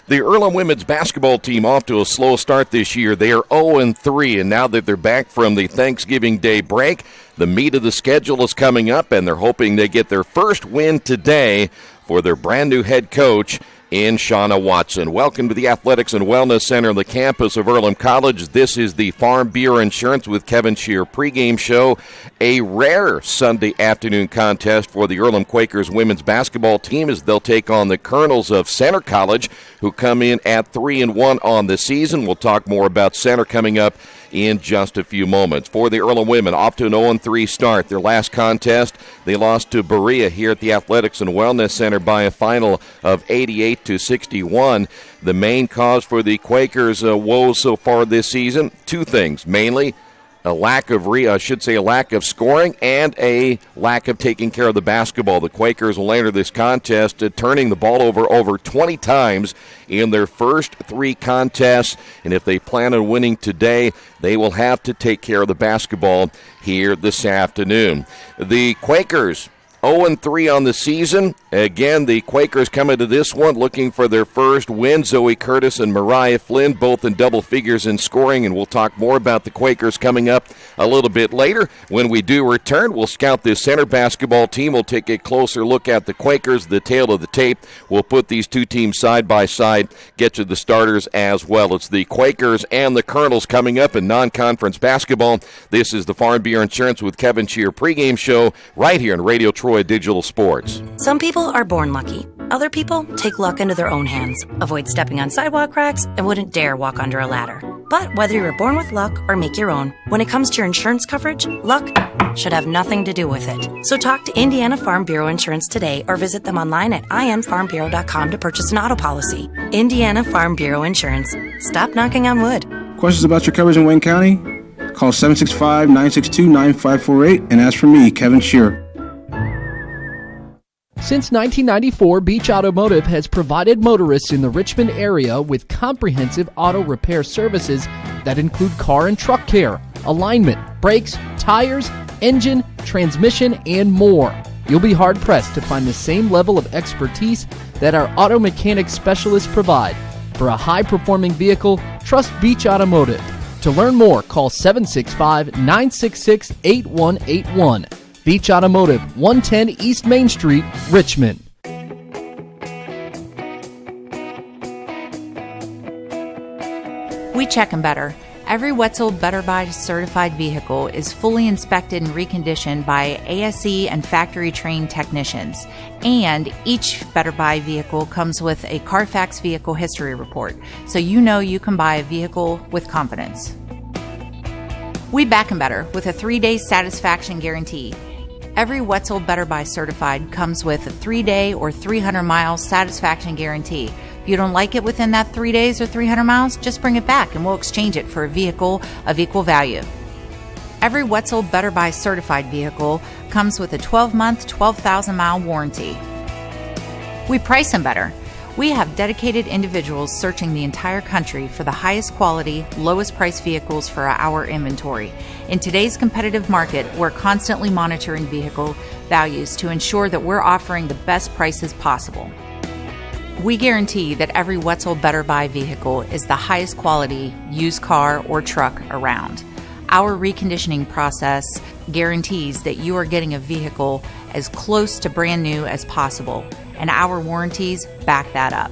The Earlham women's basketball team off to a slow start this year. They are 0-3, and now that they're back from the Thanksgiving Day break, the meat of the schedule is coming up, and they're hoping they get their first win today for their brand-new head coach in Shauna Watson. Welcome to the Athletics and Wellness Center on the campus of Earlham College. This is the Farm Bureau Insurance with Kevin Shear pregame show. A rare Sunday afternoon contest for the Earlham Quakers women's basketball team as they'll take on the Colonels of Center College, who come in at 3-1 on the season. We'll talk more about Center coming up in just a few moments. For the Earlham women, off to an 0-3 start. Their last contest, they lost to Berea here at the Athletics and Wellness Center by a final of 88-61. The main cause for the Quakers' woes so far this season, two things, mainly a lack of scoring and a lack of taking care of the basketball. The Quakers will enter this contest turning the ball over 20 times in their first three contests, and if they plan on winning today, they will have to take care of the basketball here this afternoon. The Quakers 0-3 on the season. Again, the Quakers come into this one looking for their first win. Zoe Curtis and Mariah Flynn both in double figures in scoring, and we'll talk more about the Quakers coming up a little bit later. When we do return, we'll scout this Center basketball team. We'll take a closer look at the Quakers, the tail of the tape. We'll put these two teams side by side, get you the starters as well. It's the Quakers and the Colonels coming up in non-conference basketball. This is the Farm Bureau Insurance with Kevin Shear pregame show right here on Radio Troy Digital Sports. Some people are born lucky. Other people take luck into their own hands, avoid stepping on sidewalk cracks, and wouldn't dare walk under a ladder. But whether you're born with luck or make your own, when it comes to your insurance coverage, luck should have nothing to do with it. So talk to Indiana Farm Bureau Insurance today or visit them online at infarmbureau.com to purchase an auto policy. Indiana Farm Bureau Insurance. Stop knocking on wood. Questions about your coverage in Wayne County? Call 765-962-9548 and ask for me, Kevin Shear. Since 1994, Beach Automotive has provided motorists in the Richmond area with comprehensive auto repair services that include car and truck care, alignment, brakes, tires, engine, transmission, and more. You'll be hard-pressed to find the same level of expertise that our auto mechanic specialists provide. For a high-performing vehicle, trust Beach Automotive. To learn more, call 765-966-8181. Beach Automotive, 110 East Main Street, Richmond. We check them better. Every Wetzel Better Buy certified vehicle is fully inspected and reconditioned by ASE and factory-trained technicians. And each Better Buy vehicle comes with a Carfax vehicle history report, so you know you can buy a vehicle with confidence. We back them better with a 3-day satisfaction guarantee. Every Wetzel Better Buy certified comes with a 3-day or 300-mile satisfaction guarantee. If you don't like it within that 3 days or 300 miles, just bring it back and we'll exchange it for a vehicle of equal value. Every Wetzel Better Buy certified vehicle comes with a 12-month, 12,000-mile warranty. We price them better. We have dedicated individuals searching the entire country for the highest quality, lowest price vehicles for our inventory. In today's competitive market, we're constantly monitoring vehicle values to ensure that we're offering the best prices possible. We guarantee that every Wetzel Better Buy vehicle is the highest quality used car or truck around. Our reconditioning process guarantees that you are getting a vehicle as close to brand new as possible, and our warranties back that up.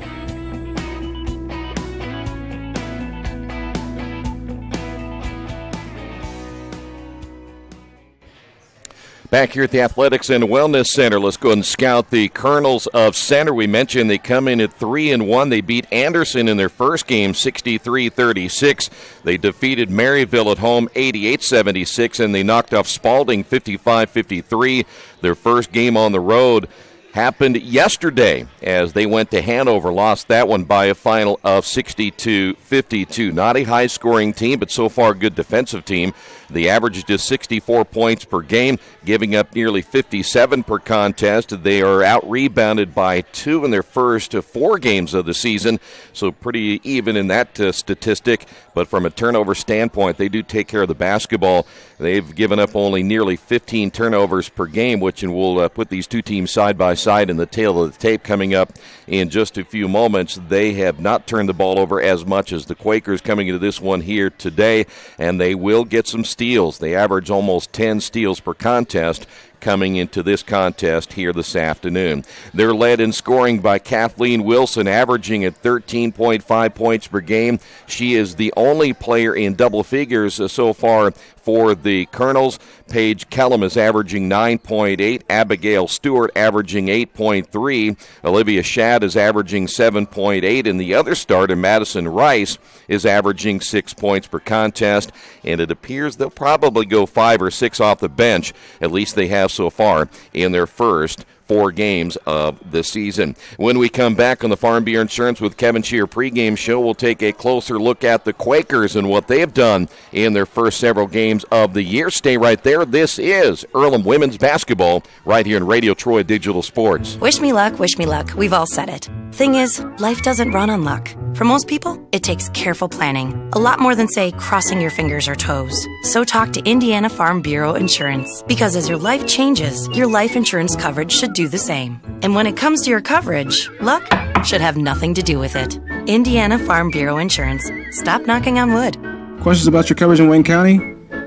Back here at the Athletics and Wellness Center, let's go and scout the Colonels of Center. We mentioned they come in at 3-1. They beat Anderson in their first game, 63-36. They defeated Maryville at home, 88-76, and they knocked off Spalding, 55-53. Their first game on the road happened yesterday as they went to Hanover, lost that one by a final of 62-52. Not a high-scoring team, but so far a good defensive team. The average is just 64 points per game, giving up nearly 57 per contest. They are out-rebounded by 2 in their first 4 games of the season, so pretty even in that statistic. But from a turnover standpoint, they do take care of the basketball. They've given up only nearly 15 turnovers per game, which, and we'll put these two teams side by side and the tail of the tape coming up in just a few moments. They have not turned the ball over as much as the Quakers coming into this one here today, and they will get some steals. They average almost 10 steals per contest coming into this contest here this afternoon. They're led in scoring by Kathleen Wilson, averaging at 13.5 points per game. She is the only player in double figures so far for the Colonels. Paige Kellum is averaging 9.8. Abigail Stewart averaging 8.3. Olivia Shadd is averaging 7.8. And the other starter, Madison Rice, is averaging 6 points per contest. And it appears they'll probably go 5 or 6 off the bench. At least they have so far in their first 4 games of the season. When we come back on the Farm Bureau Insurance with Kevin Shear pregame show, we'll take a closer look at the Quakers and what they have done in their first several games of the year. Stay right there. This is Earlham Women's Basketball right here in Radio Troy Digital Sports. Wish me luck, wish me luck. We've all said it. Thing is, life doesn't run on luck. For most people, it takes careful planning. A lot more than, say, crossing your fingers or toes. So talk to Indiana Farm Bureau Insurance. Because as your life changes, your life insurance coverage should do the same. And when it comes to your coverage, luck should have nothing to do with it. Indiana Farm Bureau Insurance. Stop knocking on wood. Questions about your coverage in Wayne County?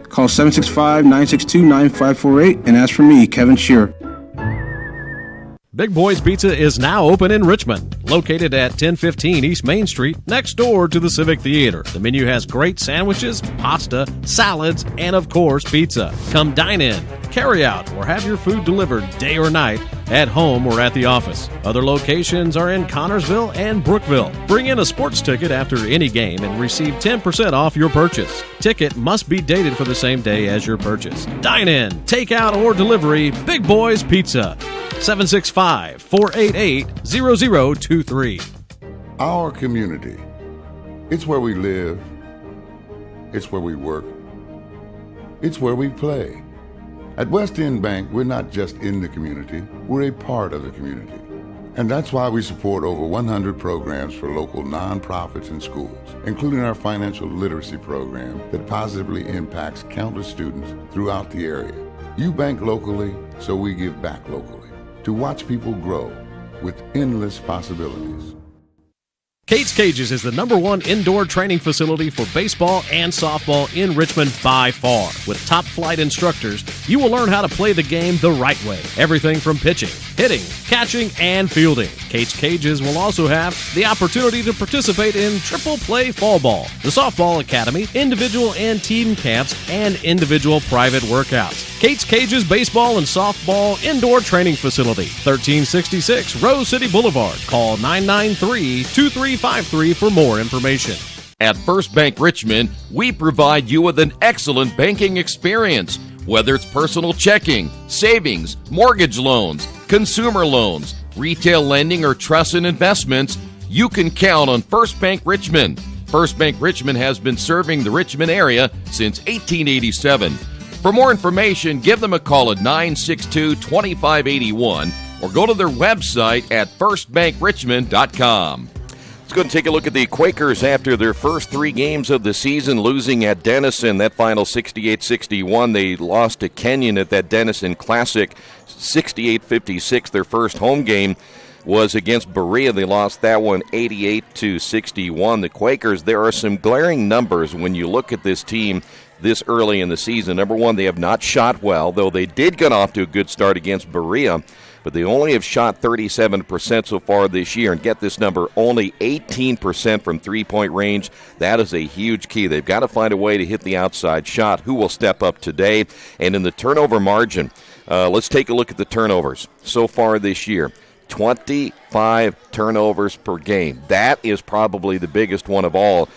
Call 765-962-9548 and ask for me, Kevin Shear. Big Boys Pizza is now open in Richmond, located at 1015 East Main Street, next door to the Civic Theater. The menu has great sandwiches, pasta, salads, and of course, pizza. Come dine in, carry out, or have your food delivered day or night, at home or at the office. Other locations are in Connorsville and Brookville. Bring in a sports ticket after any game and receive 10% off your purchase. Ticket must be dated for the same day as your purchase. Dine in, take out, or delivery, Big Boys Pizza. 765-488-0023. Our community. It's where we live. It's where we work. It's where we play. At West End Bank, we're not just in the community, we're a part of the community. And that's why we support over 100 programs for local nonprofits and schools, including our financial literacy program that positively impacts countless students throughout the area. You bank locally, so we give back locally to watch people grow with endless possibilities. Kate's Cages is the #1 indoor training facility for baseball and softball in Richmond by far. With top flight instructors, you will learn how to play the game the right way. Everything from pitching, hitting, catching, and fielding. Kate's Cages will also have the opportunity to participate in triple play fall ball, the softball academy, individual and team camps, and individual private workouts. Kate's Cages Baseball and Softball Indoor Training Facility, 1366 Rose City Boulevard. Call 993-2353 for more information. At First Bank Richmond, we provide you with an excellent banking experience. Whether it's personal checking, savings, mortgage loans, consumer loans, retail lending, or trust and investments, you can count on First Bank Richmond. First Bank Richmond has been serving the Richmond area since 1887. For more information, give them a call at 962-2581 or go to their website at firstbankrichmond.com. Let's go and take a look at the Quakers after their first 3 games of the season, losing at Denison. That final 68-61. They lost to Kenyon at that Denison Classic, 68-56. Their first home game was against Berea. They lost that one 88-61. The Quakers, there are some glaring numbers when you look at this team this early in the season. Number one, they have not shot well, though they did get off to a good start against Berea, but they only have shot 37% so far this year. And get this number, only 18% from three-point range. That is a huge key. They've got to find a way to hit the outside shot. Who will step up today? And in the turnover margin, let's take a look at the turnovers so far this year. 25 turnovers per game. That is probably the biggest one of all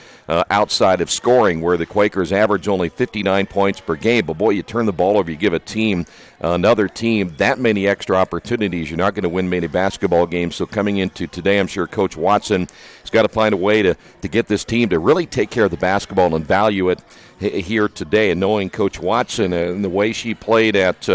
outside of scoring, where the Quakers average only 59 points per game. But, boy, you turn the ball over, you give another team that many extra opportunities, you're not going to win many basketball games. So coming into today, I'm sure Coach Watson has got to find a way to get this team to really take care of the basketball and value it here today. And knowing Coach Watson and the way she played at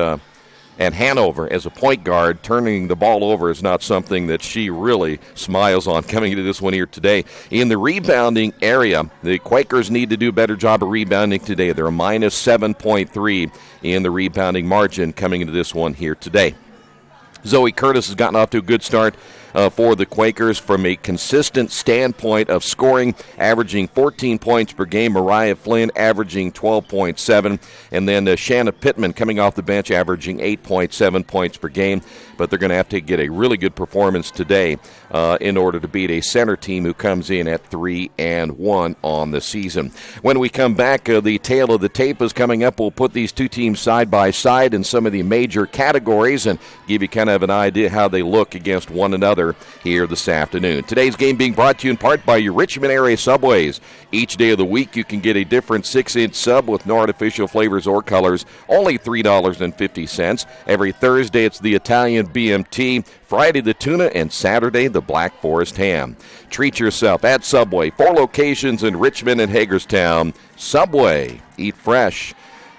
Hanover as a point guard, turning the ball over is not something that she really smiles on coming into this one here today. In the rebounding area, the Quakers need to do a better job of rebounding today. They're a minus 7.3 in the rebounding margin coming into this one here today. Zoe Curtis has gotten off to a good start for the Quakers from a consistent standpoint of scoring, averaging 14 points per game. Mariah Flynn averaging 12.7. And then Shanna Pittman coming off the bench averaging 8.7 points per game. But they're going to have to get a really good performance today in order to beat a center team who comes in at 3-1 on the season. When we come back, the tail of the tape is coming up. We'll put these two teams side by side in some of the major categories and give you kind of an idea how they look against one another here this afternoon. Today's game being brought to you in part by your Richmond area Subways. Each day of the week you can get a different 6-inch sub with no artificial flavors or colors, only $3.50. Every Thursday it's the Italian BMT, Friday the tuna, and Saturday the Black Forest ham. Treat yourself at Subway. 4 locations in Richmond and Hagerstown. Subway, eat fresh.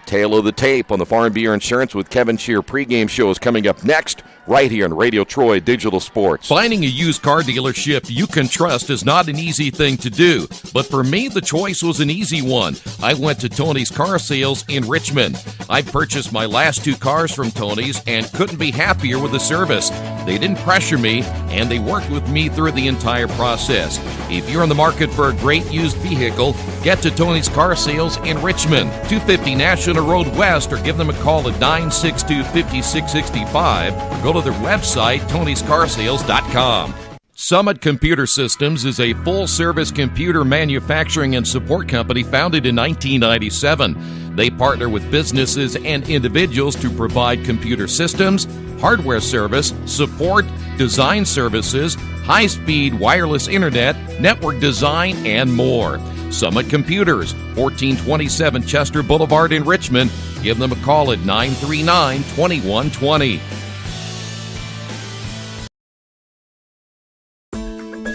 Tail of the tape on the Farm Bureau Insurance with Kevin Shear pregame show is coming up next, right here on Radio Troy Digital Sports. Finding a used car dealership you can trust is not an easy thing to do, but for me, the choice was an easy one. I went to Tony's Car Sales in Richmond. I purchased my last 2 cars from Tony's and couldn't be happier with the service. They didn't pressure me, and they worked with me through the entire process. If you're in the market for a great used vehicle, get to Tony's Car Sales in Richmond, 250 National Road West, or give them a call at 962-5665, or go to their website, tonyscarsales.com. Summit Computer Systems is a full-service computer manufacturing and support company founded in 1997. They partner with businesses and individuals to provide computer systems, hardware service, support, design services, high-speed wireless internet, network design, and more. Summit Computers, 1427 Chester Boulevard in Richmond. Give them a call at 939-2120.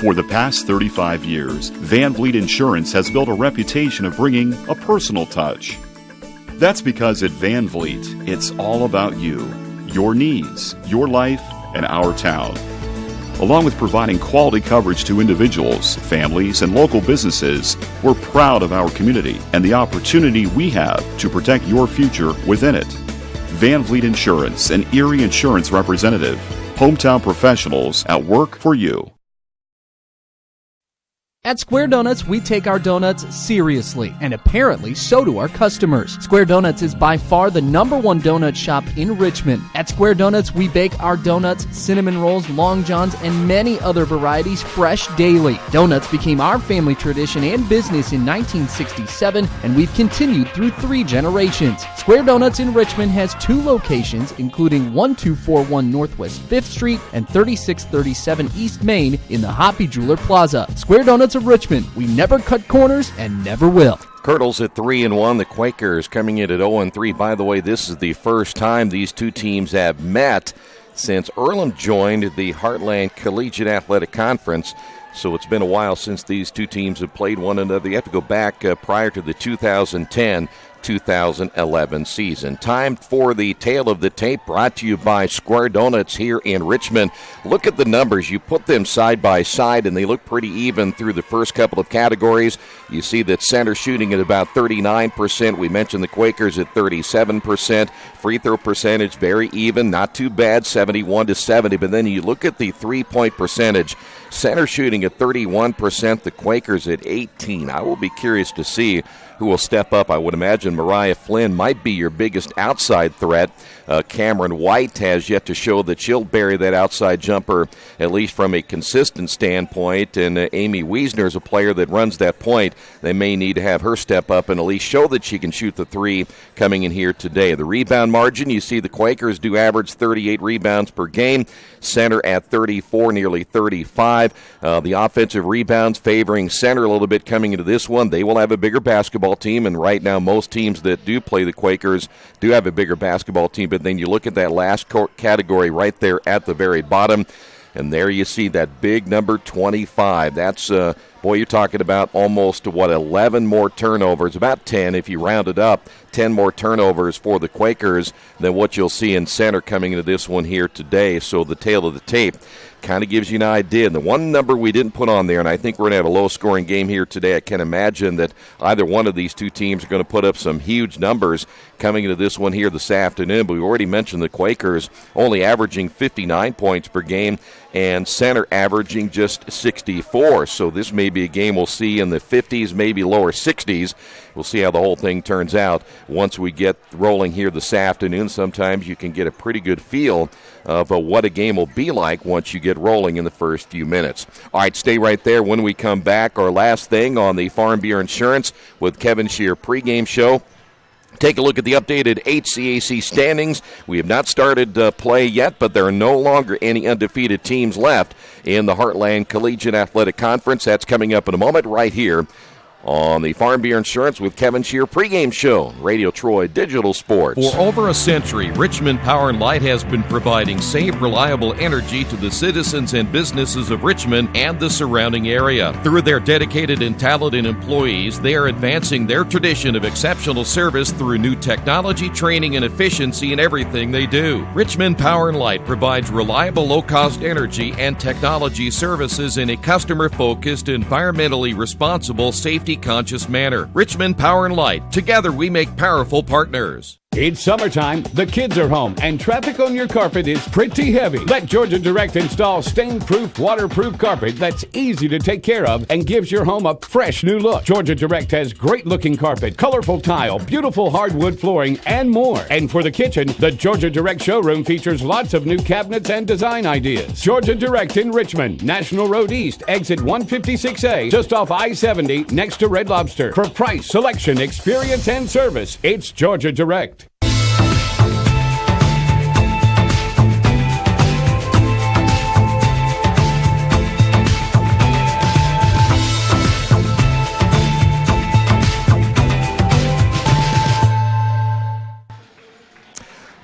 For the past 35 years, Van Vliet Insurance has built a reputation of bringing a personal touch. That's because at Van Vliet, it's all about you, your needs, your life, and our town. Along with providing quality coverage to individuals, families, and local businesses, we're proud of our community and the opportunity we have to protect your future within it. Van Vliet Insurance, an Erie Insurance representative. Hometown professionals at work for you. At Square Donuts, we take our donuts seriously, and apparently so do our customers. Square Donuts is by far the #1 donut shop in Richmond. At Square Donuts, we bake our donuts, cinnamon rolls, long johns, and many other varieties fresh daily. Donuts became our family tradition and business in 1967, and we've continued through 3 generations. Square Donuts in Richmond has 2 locations, including 1241 Northwest 5th Street and 3637 East Main in the Hoppy Jeweler Plaza. Square Donuts of Richmond. We never cut corners and never will. Curdles at 3-1. The Quakers coming in at 0-3. By the way, this is the first time these two teams have met since Earlham joined the Heartland Collegiate Athletic Conference. So it's been a while since these two teams have played one another. You have to go back prior to the 2010-2011 season. Time for the tail of the tape, brought to you by Square Donuts here in Richmond. Look at the numbers. You put them side by side, and they look pretty even through the first couple of categories. You see that center shooting at about 39%. We mentioned the Quakers at 37%. Free throw percentage, very even, not too bad, 71-70. But then you look at the three-point percentage. Center shooting at 31%, the Quakers at 18%. I will be curious to see who will step up. I would imagine Mariah Flynn might be your biggest outside threat. Cameron White has yet to show that she'll bury that outside jumper, at least from a consistent standpoint. And Amy Wiesner is a player that runs that point. They may need to have her step up and at least show that she can shoot the 3 coming in here today. The rebound margin, you see the Quakers do average 38 rebounds per game. Center at 34, nearly 35. The offensive rebounds favoring center a little bit coming into this one. They will have a bigger basketball team, and right now most teams that do play the Quakers do have a bigger basketball team. But then you look at that last category right there at the very bottom, and there you see that big number 25. That's boy, you're talking about almost, 11 more turnovers, about 10 if you round it up, 10 more turnovers for the Quakers than what you'll see in center coming into this one here today. So the tail of the tape kind of gives you an idea. And the one number we didn't put on there, and I think we're going to have a low-scoring game here today, I can imagine that either one of these two teams are going to put up some huge numbers coming into this one here this afternoon. But we've already mentioned the Quakers only averaging 59 points per game and center averaging just 64. So this may be a game we'll see in the 50s, maybe lower 60s. We'll see how the whole thing turns out once we get rolling here this afternoon. Sometimes you can get a pretty good feel of what a game will be like once you get rolling in the first few minutes. All right, stay right there. When we come back, our last thing on the Farm Bureau Insurance with Kevin Shear pregame show. Take a look at the updated HCAC standings. We have not started play yet, but there are no longer any undefeated teams left in the Heartland Collegiate Athletic Conference. That's coming up in a moment right here on the Farm Bureau Insurance with Kevin Shear pregame show, Radio Troy Digital Sports. For over a century, Richmond Power and Light has been providing safe, reliable energy to the citizens and businesses of Richmond and the surrounding area. Through their dedicated and talented employees, they are advancing their tradition of exceptional service through new technology, training, and efficiency in everything they do. Richmond Power and Light provides reliable, low-cost energy and technology services in a customer-focused, environmentally responsible, safety-conscious manner. Richmond Power and Light. Together we make powerful partners. It's summertime, the kids are home, and traffic on your carpet is pretty heavy. Let Georgia Direct install stain-proof, waterproof carpet that's easy to take care of and gives your home a fresh new look. Georgia Direct has great-looking carpet, colorful tile, beautiful hardwood flooring, and more. And for the kitchen, the Georgia Direct showroom features lots of new cabinets and design ideas. Georgia Direct in Richmond, National Road East, exit 156A, just off I-70, next to Red Lobster. For price, selection, experience, and service, it's Georgia Direct.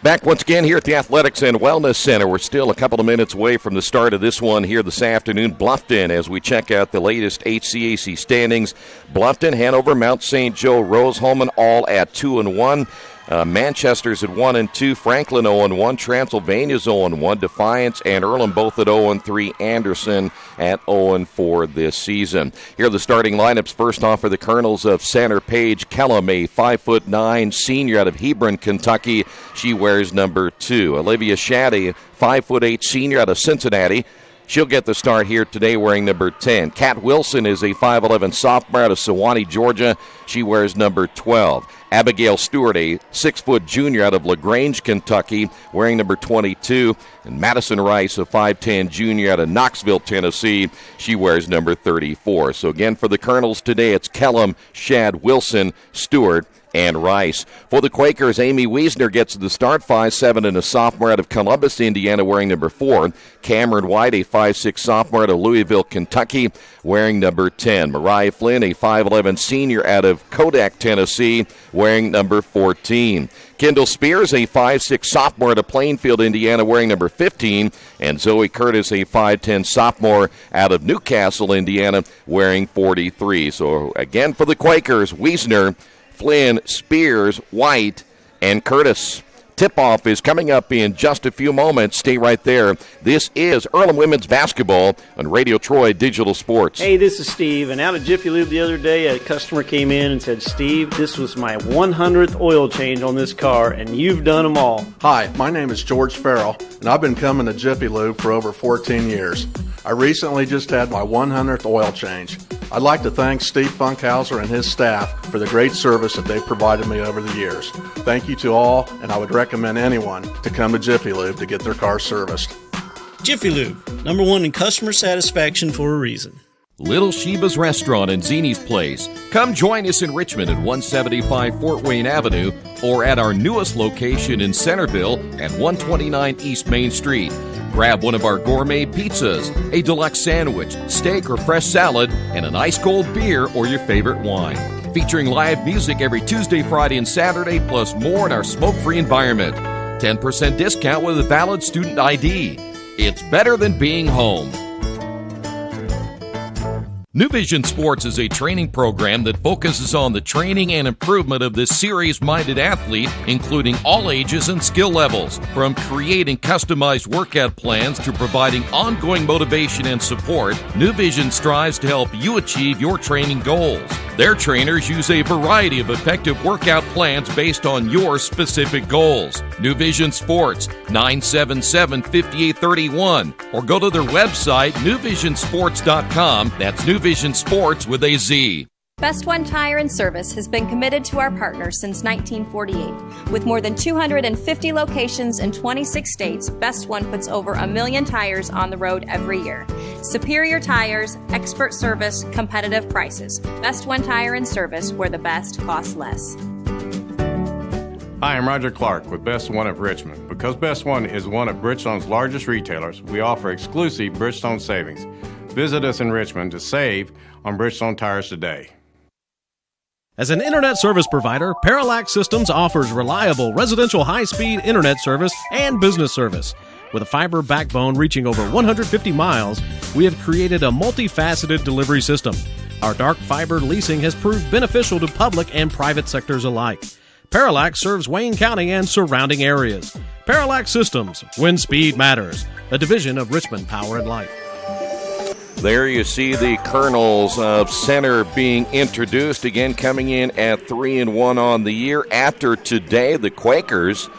Back once again here at the Athletics and Wellness Center. We're still a couple of minutes away from the start of this one here this afternoon. Bluffton, as we check out the latest HCAC standings. Bluffton, Hanover, Mount St. Joe, Rose-Hulman all at 2-1. Manchester's at 1-2, Franklin 0-1, Transylvania's 0-1, Defiance and Earlham both at 0-3, Anderson at 0-4 this season. Here are the starting lineups. First off for the Colonels of center, Paige Kellum, a 5'9" senior out of Hebron, Kentucky. She wears number 2. Olivia Shaddy, 5'8" senior out of Cincinnati. She'll get the start here today wearing number 10. Kat Wilson is a 5'11" sophomore out of Sewanee, Georgia. She wears number 12. Abigail Stewart, a 6' junior out of LaGrange, Kentucky, wearing number 22. And Madison Rice, a 5'10" junior out of Knoxville, Tennessee. She wears number 34. So again, for the Colonels today, it's Kellum, Shad, Wilson, Stewart, and Rice. For the Quakers, Amy Wiesner gets the start, 5'7" and a sophomore out of Columbus, Indiana, wearing number 4. Cameron White, a 5'6" sophomore out of Louisville, Kentucky, wearing number 10. Mariah Flynn, a 5'11" senior out of Kodak, Tennessee, wearing number 14. Kendall Spears, a 5'6" sophomore out of Plainfield, Indiana, wearing number 15. And Zoe Curtis, a 5'10" sophomore out of Newcastle, Indiana, wearing 43. So again for the Quakers, Wiesner, Flynn, Spears, White, and Curtis. Tip-off is coming up in just a few moments. Stay right there. This is Earlham Women's Basketball on Radio Troy Digital Sports. Hey, this is Steve, and out of Jiffy Lube the other day, a customer came in and said, Steve, this was my 100th oil change on this car, and you've done them all. Hi, my name is George Farrell, and I've been coming to Jiffy Lube for over 14 years. I recently just had my 100th oil change. I'd like to thank Steve Funkhauser and his staff for the great service that they've provided me over the years. Thank you to all, and I would recommend anyone to come to Jiffy Lube to get their car serviced. Jiffy Lube, #1 in customer satisfaction for a reason. Little Sheba's Restaurant and Zini's Place. Come join us in Richmond at 175 Fort Wayne Avenue or at our newest location in Centerville at 129 East Main Street. Grab one of our gourmet pizzas, a deluxe sandwich, steak or fresh salad, and an ice-cold beer or your favorite wine. Featuring live music every Tuesday, Friday, and Saturday, plus more in our smoke-free environment. 10% discount with a valid student ID. It's better than being home. New Vision Sports is a training program that focuses on the training and improvement of this serious-minded athlete, including all ages and skill levels. From creating customized workout plans to providing ongoing motivation and support, New Vision strives to help you achieve your training goals. Their trainers use a variety of effective workout plans based on your specific goals. New Vision Sports, 977-5831, or go to their website, newvisionsports.com. That's New Vision Sports with a Z. Best One Tire and Service has been committed to our partners since 1948. With more than 250 locations in 26 states, Best One puts over 1 million tires on the road every year. Superior tires, expert service, competitive prices. Best One Tire and Service, where the best costs less. Hi, I'm Roger Clark with Best One of Richmond. Because Best One is one of Bridgestone's largest retailers, we offer exclusive Bridgestone savings. Visit us in Richmond to save on Bridgestone tires today. As an internet service provider, Parallax Systems offers reliable residential high-speed internet service and business service. With a fiber backbone reaching over 150 miles, we have created a multifaceted delivery system. Our dark fiber leasing has proved beneficial to public and private sectors alike. Parallax serves Wayne County and surrounding areas. Parallax Systems, when speed matters, a division of Richmond Power and Light. There you see the Colonels of Center being introduced, again coming in at 3-1 on the year. After today, the Quakers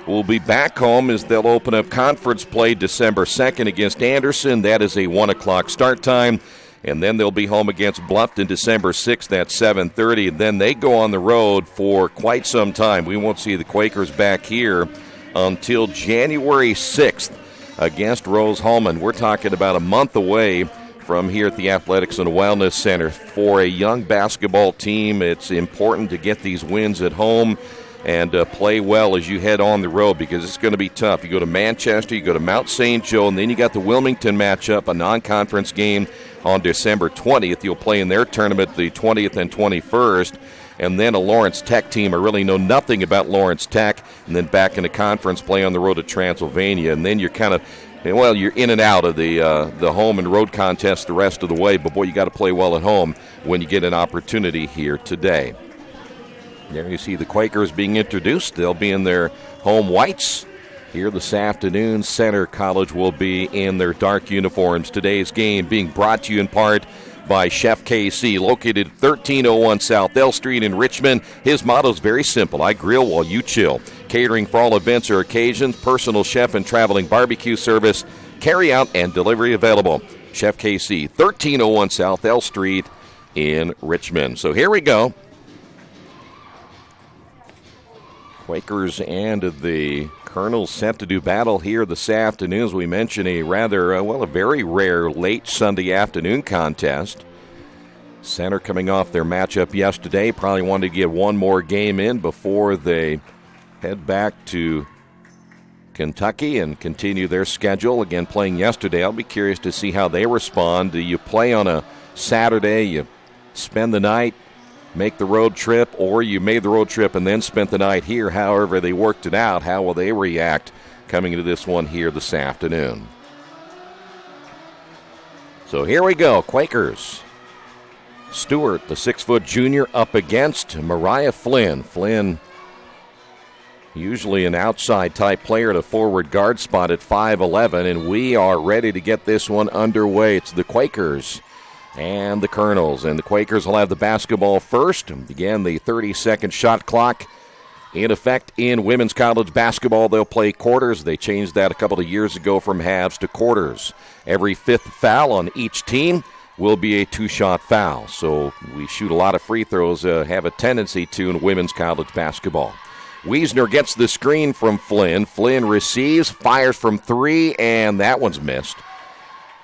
will be back home as they'll open up conference play December 2nd against Anderson. That is a 1 o'clock start time. And then they'll be home against Bluffton December 6th at 7:30. And then they go on the road for quite some time. We won't see the Quakers back here until January 6th against Rose-Hulman. We're talking about a month away from here at the Athletics and Wellness Center. For a young basketball team, it's important to get these wins at home and play well as you head on the road, because it's going to be tough. You go to Manchester, you go to Mount St. Joe, and then you got the Wilmington matchup, a non-conference game on December 20th. You'll play in their tournament the 20th and 21st. And then a Lawrence Tech team. I really know nothing about Lawrence Tech. And then back into conference play on the road to Transylvania. And then you're kind of, well, you're in and out of the home and road contest the rest of the way. But, boy, you got to play well at home when you get an opportunity here today. There you see the Quakers being introduced. They'll be in their home whites here this afternoon. Center College will be in their dark uniforms. Today's game being brought to you in part by Chef KC, located at 1301 South L Street in Richmond. His motto is very simple: I grill while you chill. Catering for all events or occasions, personal chef and traveling barbecue service, carry out and delivery available. Chef KC, 1301 South L Street in Richmond. So here we go. Quakers and the Colonels set to do battle here this afternoon. As we mentioned, a rather, a very rare late Sunday afternoon contest. Center coming off their matchup yesterday. Probably wanted to get one more game in before they head back to Kentucky and continue their schedule. Again, playing yesterday. I'll be curious to see how they respond. Do you play on a Saturday, you spend the night, make the road trip, or you made the road trip and then spent the night here? However they worked it out, how will they react coming into this one here this afternoon? So here we go, Quakers. Stewart, the 6-foot junior, up against Mariah Flynn. Flynn, usually an outside-type player at a forward guard spot at 5'11", and we are ready to get this one underway. It's the Quakers and the Colonels. And the Quakers will have the basketball first. Again, the 30-second shot clock in effect in women's college basketball. They'll play quarters. They changed that a couple of years ago from halves to quarters. Every fifth foul on each team will be a two-shot foul. So we shoot a lot of free throws, have a tendency to in women's college basketball. Wiesner gets the screen from Flynn. Flynn receives, fires from three, and that one's missed.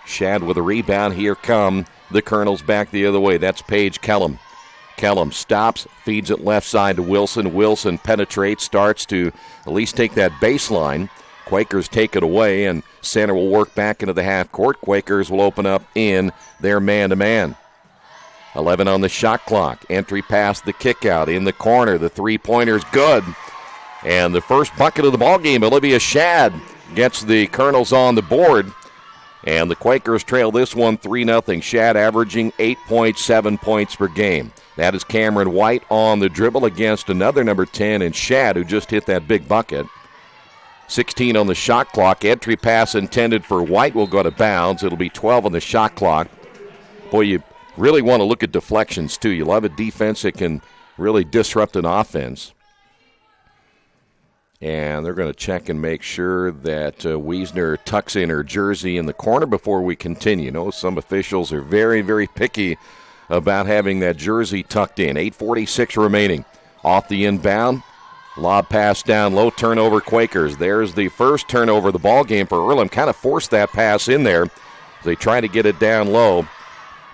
Shad with a rebound. Here come the Colonels back the other way. That's Paige Kellum. Kellum stops, feeds it left side to Wilson. Wilson penetrates, starts to at least take that baseline. Quakers take it away, and Center will work back into the half court. Quakers will open up in their man-to-man. 11 on the shot clock. Entry past the kick out in the corner. The three-pointer's good. And the first bucket of the ball game, Olivia Shad gets the Colonels on the board. And the Quakers trail this one 3-0. Shad averaging 8.7 points per game. That is Cameron White on the dribble against another number 10 in Shad, who just hit that big bucket. 16 on the shot clock. Entry pass intended for White will go to bounds. It'll be 12 on the shot clock. Boy, you really want to look at deflections, too. You love a defense that can really disrupt an offense. And they're going to check and make sure that Wiesner tucks in her jersey in the corner before we continue. You know, some officials are very, very picky about having that jersey tucked in. 8:46 remaining. Off the inbound. Lob pass down low, turnover Quakers. There's the first turnover of the ball game for Earlham. Kind of forced that pass in there. They try to get it down low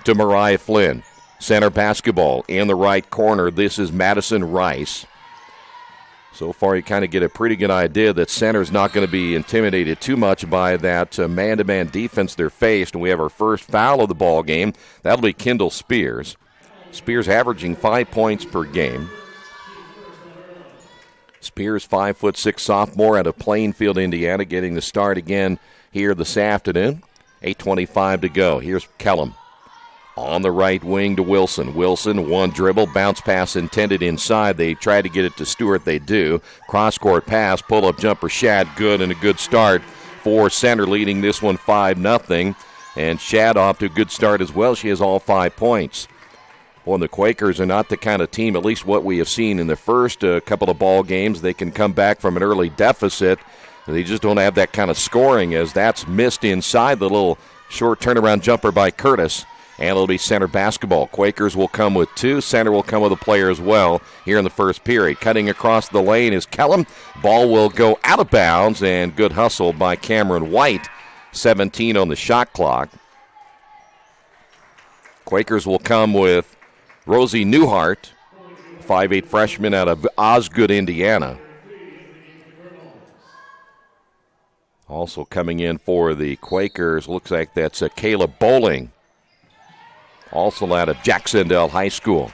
to Mariah Flynn. Center basketball in the right corner. This is Madison Rice. So far, you kind of get a pretty good idea that center's not going to be intimidated too much by that man-to-man defense they're faced. And we have our first foul of the ball game. That'll be Kendall Spears. Spears averaging 5 points per game. Spears, 5'6" sophomore out of Plainfield, Indiana, getting the start again here this afternoon. 8:25 to go. Here's Kellum. On the right wing to Wilson. Wilson, one dribble, bounce pass intended inside. They try to get it to Stewart. They do. Cross-court pass, pull-up jumper, Shad, good, and a good start for center, leading this one 5-0. And Shad off to a good start as well. She has all 5 points. Boy, the Quakers are not the kind of team, at least what we have seen in the first couple of ball games. They can come back from an early deficit. They just don't have that kind of scoring, as that's missed inside the little short turnaround jumper by Curtis. And it'll be center basketball. Quakers will come with 2. Center will come with a player as well here in the first period. Cutting across the lane is Kellum. Ball will go out of bounds, and good hustle by Cameron White. 17 on the shot clock. Quakers will come with Rosie Newhart, 5'8" freshman out of Osgood, Indiana. Also coming in for the Quakers, looks like that's Kayla Bowling, also out of Jacksonville High School.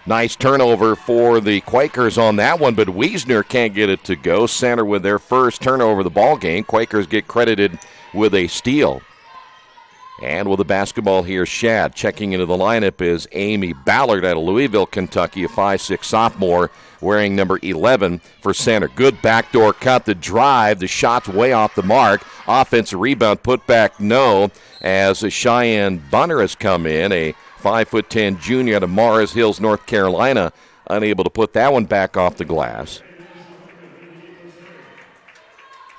Nice turnover for the Quakers on that one, but Wiesner can't get it to go. Center with their first turnover of the ball game. Quakers get credited with a steal. And with the basketball here, Shad. Checking into the lineup is Amy Ballard out of Louisville, Kentucky, a 5'6" sophomore, wearing number 11 for center. Good backdoor cut, the drive, the shot's way off the mark. Offensive rebound, put back no, as Cheyenne Bunner has come in, a 5'10" junior out of Mars Hills, North Carolina, unable to put that one back off the glass.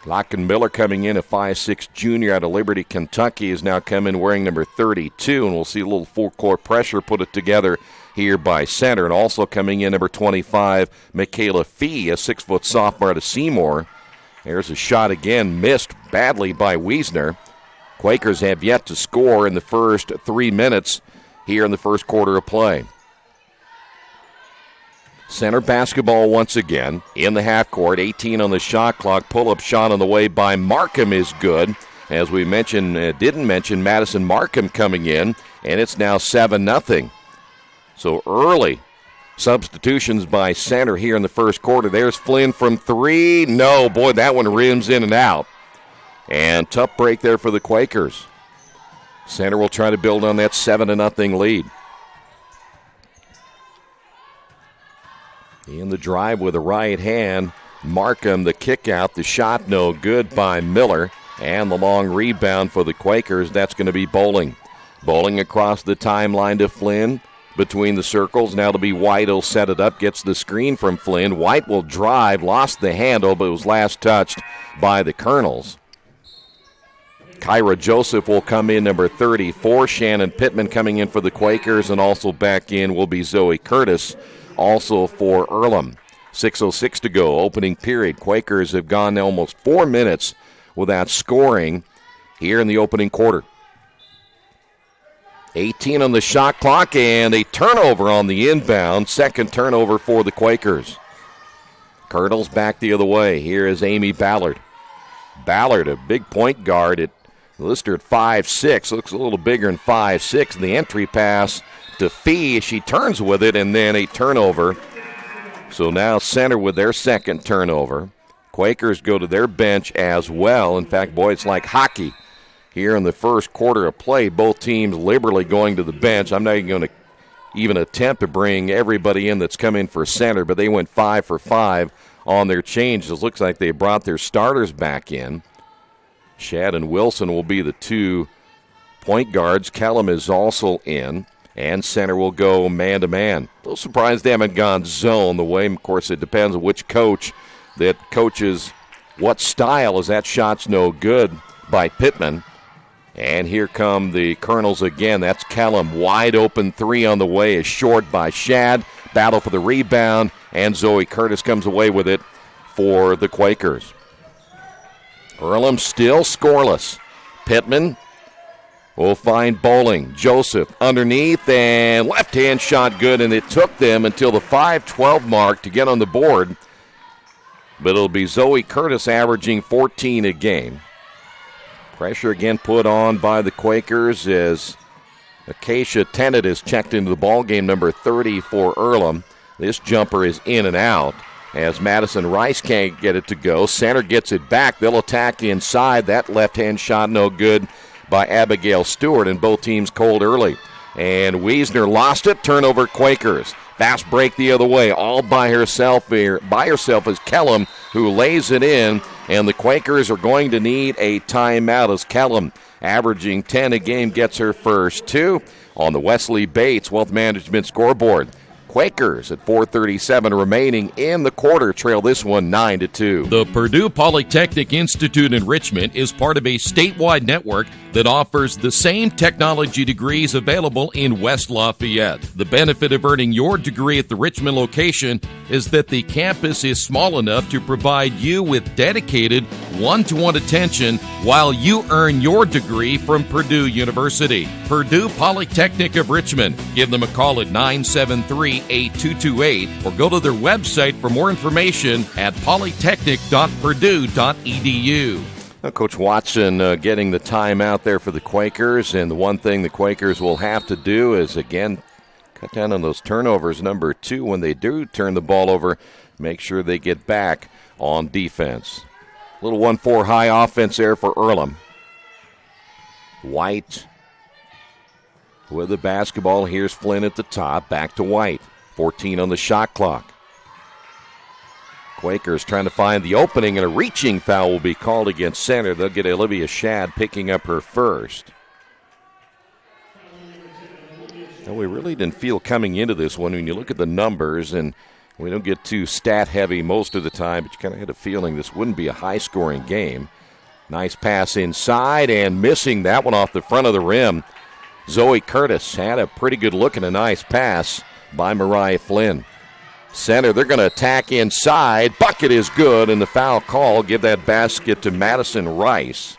Locken Miller coming in, a 5'6" junior out of Liberty, Kentucky, is now coming wearing number 32, and we'll see a little full-court pressure put it together here by center. And also coming in, number 25, Michaela Fee, a 6' sophomore out of Seymour. There's a shot again, missed badly by Wiesner. Quakers have yet to score in the first 3 minutes here in the first quarter of play. Center basketball once again in the half court. 18 on the shot clock. Pull-up shot on the way by Markham is good. As we mentioned, didn't mention Madison Markham coming in, and it's now 7-0. So early substitutions by center here in the first quarter. There's Flynn from 3. No, boy, that one rims in and out. And tough break there for the Quakers. Center will try to build on that 7-0 lead. In the drive with the right hand, Markham, the kick out, the shot no good by Miller, and the long rebound for the Quakers, that's going to be Bowling. Bowling across the timeline to Flynn, between the circles, now to be White, will set it up, gets the screen from Flynn. White will drive, lost the handle, but was last touched by the Colonels. Kyra Joseph will come in, number 34. Shannon Pittman coming in for the Quakers, and also back in will be Zoe Curtis, also for Earlham. 6:06 to go, opening period. Quakers have gone almost 4 minutes without scoring here in the opening quarter. 18 on the shot clock, and a turnover on the inbound. Second turnover for the Quakers. Colonels back the other way. Here is Amy Ballard. Ballard, a big point guard, listed at 5'6", looks a little bigger than 5'6". The entry pass to Fee. She turns with it, and then a turnover. So now center with their second turnover. Quakers go to their bench as well. In fact, boy, it's like hockey here in the first quarter of play. Both teams liberally going to the bench. I'm not even going to even attempt to bring everybody in that's come in for center, but they went 5 for 5 on their changes. It looks like they brought their starters back in. Shad and Wilson will be the 2 point guards. Kellum is also in, and center will go man-to-man. A little surprised they haven't gone zone the way. Of course, it depends on which coach that coaches what style, as that shot's no good by Pittman. And here come the Colonels again. That's Kellum. Wide open 3 on the way is short by Shad. Battle for the rebound, and Zoe Curtis comes away with it for the Quakers. Earlham still scoreless. Pittman will find Bowling. Joseph underneath, and left-hand shot good, and it took them until the 5:12 mark to get on the board. But it'll be Zoe Curtis averaging 14 a game. Pressure again put on by the Quakers as Acacia Tennant is checked into the ball game, number 30 for Earlham. This jumper is in and out as Madison Rice can't get it to go. Center gets it back. They'll attack inside. That left-hand shot no good by Abigail Stewart, and both teams cold early. And Wiesner lost it. Turnover Quakers. Fast break the other way, all by herself here. By herself is Kellum, who lays it in, and the Quakers are going to need a timeout as Kellum, averaging 10 a game, gets her first 2 on the Wesley Bates Wealth Management scoreboard. Quakers at 4:37 remaining in the quarter trail this one 9-2. The Purdue Polytechnic Institute in Richmond is part of a statewide network that offers the same technology degrees available in West Lafayette. The benefit of earning your degree at the Richmond location is that the campus is small enough to provide you with dedicated one-to-one attention while you earn your degree from Purdue University. Purdue Polytechnic of Richmond. Give them a call at 973-8228 or go to their website for more information at polytechnic.purdue.edu. Coach Watson getting the timeout there for the Quakers, and the one thing the Quakers will have to do is, again, cut down on those turnovers. Number 2, when they do turn the ball over, make sure they get back on defense. Little 1-4 high offense there for Earlham. White with the basketball. Here's Flynn at the top. Back to White. 14 on the shot clock. Quakers trying to find the opening, and a reaching foul will be called against center. They'll get Olivia Shad picking up her first. Now, we really didn't feel coming into this one when you look at the numbers, and we don't get too stat heavy most of the time, but you kind of had a feeling this wouldn't be a high-scoring game. Nice pass inside, and missing that one off the front of the rim. Zoe Curtis had a pretty good look and a nice pass by Mariah Flynn. Center, they're going to attack inside. Bucket is good, and the foul call. Give that basket to Madison Rice.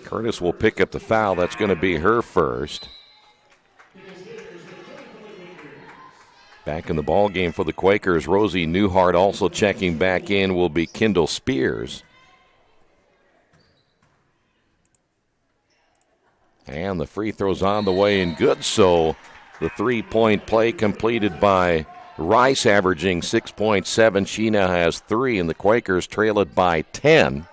Curtis will pick up the foul. That's going to be her first. Back in the ball game for the Quakers, Rosie Newhart also checking back in will be Kendall Spears. And the free throw's on the way and good, so the three-point play completed by Rice, averaging 6.7. She now has 3, and the Quakers trail it by 10.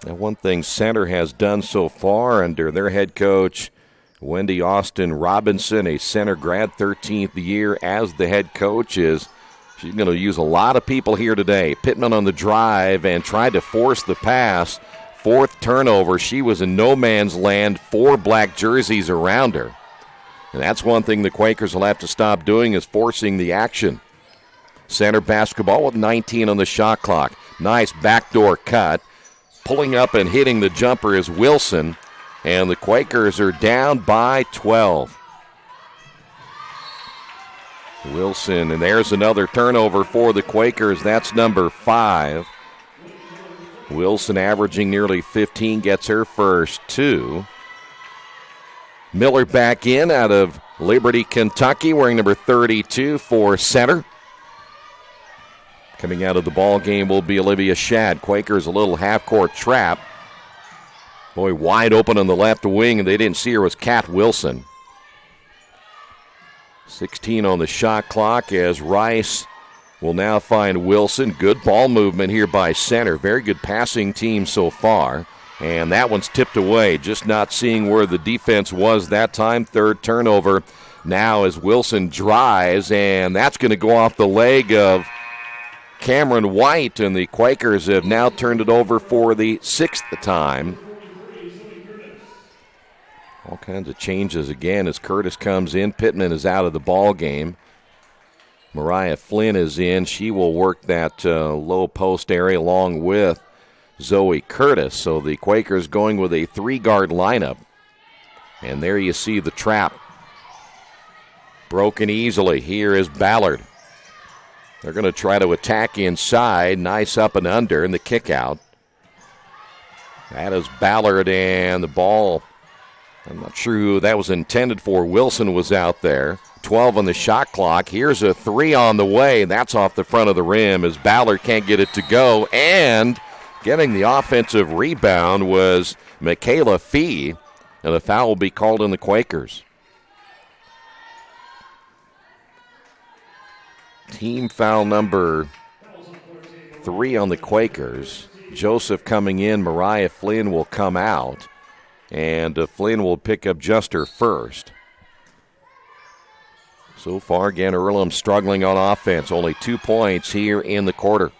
Now, one thing center has done so far under their head coach, Wendy Austin Robinson, a center grad, 13th year as the head coach, is she's going to use a lot of people here today. Pittman on the drive and tried to force the pass. 4th turnover. She was in no man's land, 4 black jerseys around her. And that's one thing the Quakers will have to stop doing, is forcing the action. Center basketball with 19 on the shot clock. Nice backdoor cut. Pulling up and hitting the jumper is Wilson. And the Quakers are down by 12. Wilson, and there's another turnover for the Quakers. That's number 5. Wilson averaging nearly 15, gets her first 2. Miller back in out of Liberty, Kentucky, wearing number 32 for center. Coming out of the ball game will be Olivia Shad. Quakers a little half-court trap. Boy, wide open on the left wing, and they didn't see her, was Kat Wilson. 16 on the shot clock as Rice will now find Wilson. Good ball movement here by center. Very good passing team so far. And that one's tipped away. Just not seeing where the defense was that time. Third turnover now as Wilson drives, and that's going to go off the leg of Cameron White, and the Quakers have now turned it over for the 6th time. All kinds of changes again as Curtis comes in. Pittman is out of the ball game. Mariah Flynn is in. She will work that low post area along with Zoe Curtis. So the Quakers going with a 3-guard lineup. And there you see the trap. Broken easily. Here is Ballard. They're going to try to attack inside. Nice up and under in the kick out. That is Ballard, and the ball, I'm not sure who that was intended for. Wilson was out there. 12 on the shot clock. Here's a 3 on the way. That's off the front of the rim as Ballard can't get it to go. And getting the offensive rebound was Michaela Fee, and a foul will be called on the Quakers. Team foul number 3 on the Quakers. Joseph coming in. Mariah Flynn will come out. And Flynn will pick up just her first. So far, again, Earlham struggling on offense. Only 2 points here in the quarter.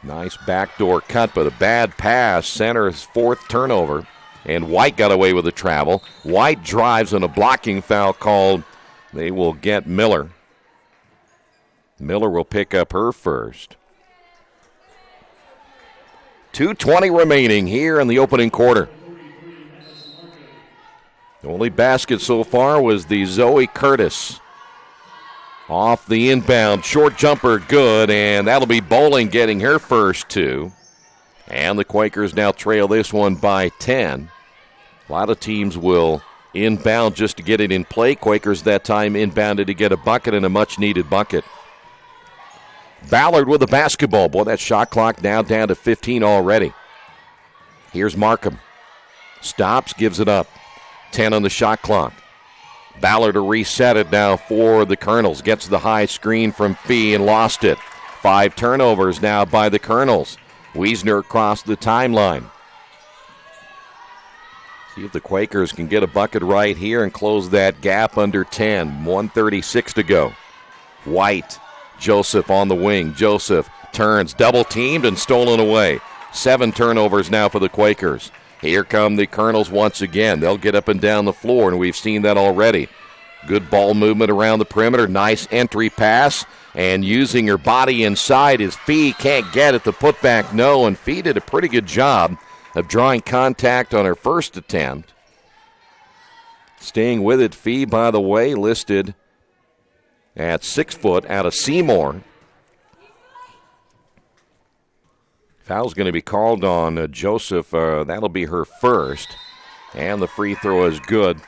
Nice backdoor cut, but a bad pass. Center's 4th turnover. And White got away with the travel. White drives and a blocking foul called. They will get Miller. Miller will pick up her first. 2:20 remaining here in the opening quarter. The only basket so far was the Zoe Curtis. Off the inbound, short jumper, good, and that'll be Bowling getting her first 2. And the Quakers now trail this one by 10. A lot of teams will inbound just to get it in play. Quakers that time inbounded to get a bucket, and a much-needed bucket. Ballard with the basketball. Boy, that shot clock now down to 15 already. Here's Markham. Stops, gives it up. 10 on the shot clock. Ballard to reset it now for the Colonels. Gets the high screen from Fee and lost it. 5 turnovers now by the Colonels. Wiesner across the timeline. See if the Quakers can get a bucket right here and close that gap under 10. 1:36 to go. White. Joseph on the wing. Joseph turns, double-teamed and stolen away. 7 turnovers now for the Quakers. Here come the Colonels once again. They'll get up and down the floor, and we've seen that already. Good ball movement around the perimeter. Nice entry pass, and using her body inside as Fee can't get it. The putback, no, and Fee did a pretty good job of drawing contact on her first attempt. Staying with it, Fee, by the way, listed at 6 foot out of Seymour. Foul's going to be called on Joseph. That'll be her first. And the free throw is good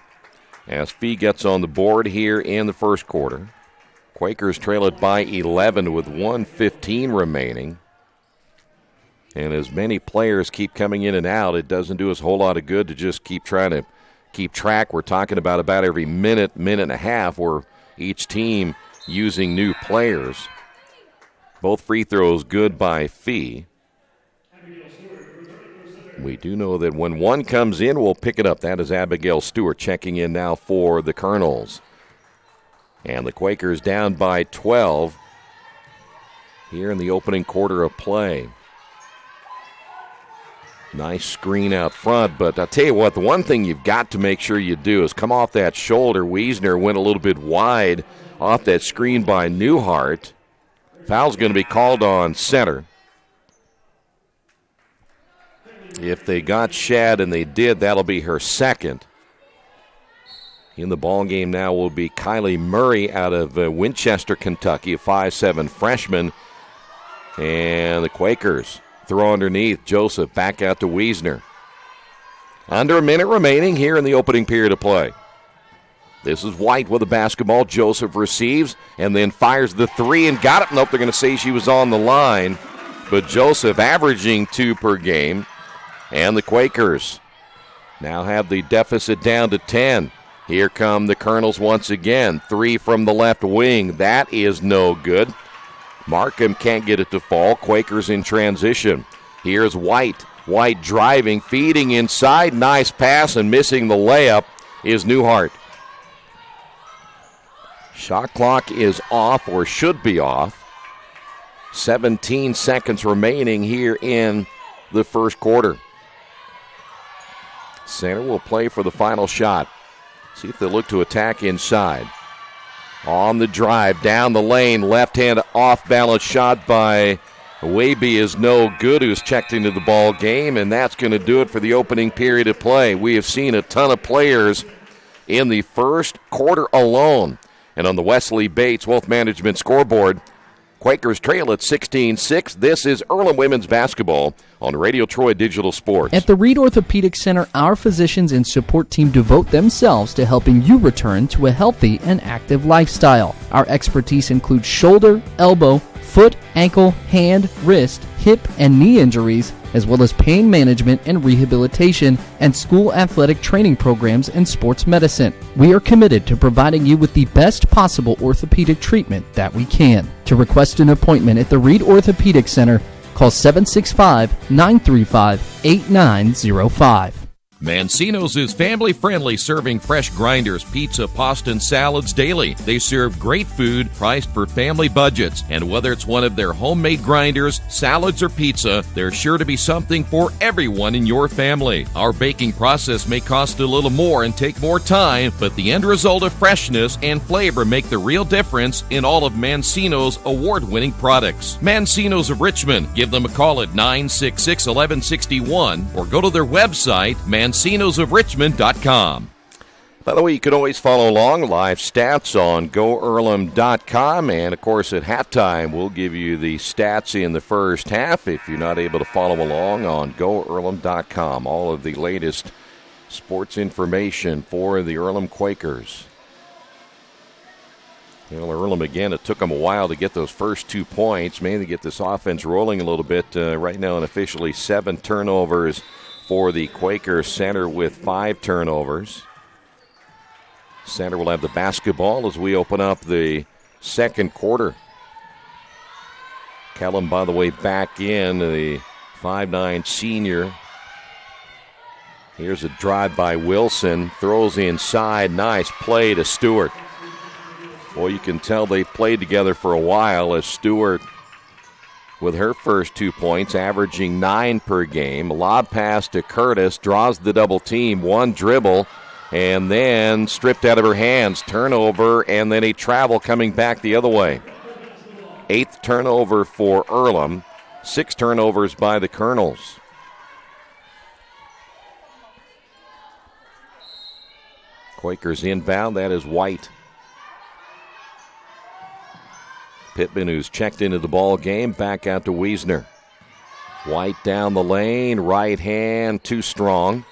as Fee gets on the board here in the first quarter. Quakers trail it by 11 with 1:15 remaining. And as many players keep coming in and out, it doesn't do us a whole lot of good to just keep trying to keep track. We're talking about every minute and a half where each team using new players. Both free throws good by Fee. We do know that when one comes in, we'll pick it up. That is Abigail Stewart checking in now for the Colonels. And the Quakers down by 12 here in the opening quarter of play. Nice screen out front, but I'll tell you what, the one thing you've got to make sure you do is come off that shoulder. Wiesner went a little bit wide off that screen by Newhart. Foul's going to be called on center. If they got Shad, and they did, that'll be her second. In the ball game now will be Kylie Murray out of Winchester, Kentucky, a 5'7" freshman. And the Quakers throw underneath. Joseph back out to Wiesner. Under a minute remaining here in the opening period of play. This is White with the basketball. Joseph receives and then fires the 3 and got it. Nope, they're going to say she was on the line. But Joseph averaging 2 per game. And the Quakers now have the deficit down to 10. Here come the Colonels once again. 3 from the left wing. That is no good. Markham can't get it to fall. Quakers in transition. Here's White. White driving, feeding inside. Nice pass, and missing the layup is Newhart. Shot clock is off, or should be off. 17 seconds remaining here in the first quarter. Center will play for the final shot. See if they look to attack inside. On the drive, down the lane, left-hand off-balance shot by Waby is no good, who's checked into the ball game, and that's going to do it for the opening period of play. We have seen a ton of players in the first quarter alone. And on the Wesley Bates Wealth Management scoreboard, Quakers trail at 16-6. This is Earlham Women's Basketball on Radio Troy Digital Sports. At the Reed Orthopedic Center, our physicians and support team devote themselves to helping you return to a healthy and active lifestyle. Our expertise includes shoulder, elbow, foot, ankle, hand, wrist, hip, and knee injuries, as well as pain management and rehabilitation, and school athletic training programs and sports medicine. We are committed to providing you with the best possible orthopedic treatment that we can. To request an appointment at the Reed Orthopedic Center, call 765-935-8905. Mancino's is family-friendly, serving fresh grinders, pizza, pasta, and salads daily. They serve great food priced for family budgets. And whether it's one of their homemade grinders, salads, or pizza, there's sure to be something for everyone in your family. Our baking process may cost a little more and take more time, but the end result of freshness and flavor make the real difference in all of Mancino's award-winning products. Mancino's of Richmond. Give them a call at 966-1161 or go to their website, mancinosofrichmond.com. By the way, you can always follow along live stats on GoEarlham.com. And, of course, at halftime, we'll give you the stats in the first half if you're not able to follow along on GoEarlham.com. All of the latest sports information for the Earlham Quakers. Well, Earlham, again, it took them a while to get those first 2 points, mainly get this offense rolling a little bit. Right now, unofficially, 7 turnovers for the Quakers. Center with 5 turnovers. Center will have the basketball as we open up the second quarter. Kellum, by the way, back in, the 5'9 senior. Here's a drive by Wilson. Throws inside. Nice play to Stewart. Boy, you can tell they played together for a while as Stewart, with her first 2 points, averaging 9 per game. Lob pass to Curtis, draws the double team, 1 dribble, and then stripped out of her hands. Turnover, and then a travel coming back the other way. 8th turnover for Earlham, 6 turnovers by the Colonels. Quakers inbound, that is White. Pittman, who's checked into the ball game, back out to Wiesner. White down the lane, right hand, too strong.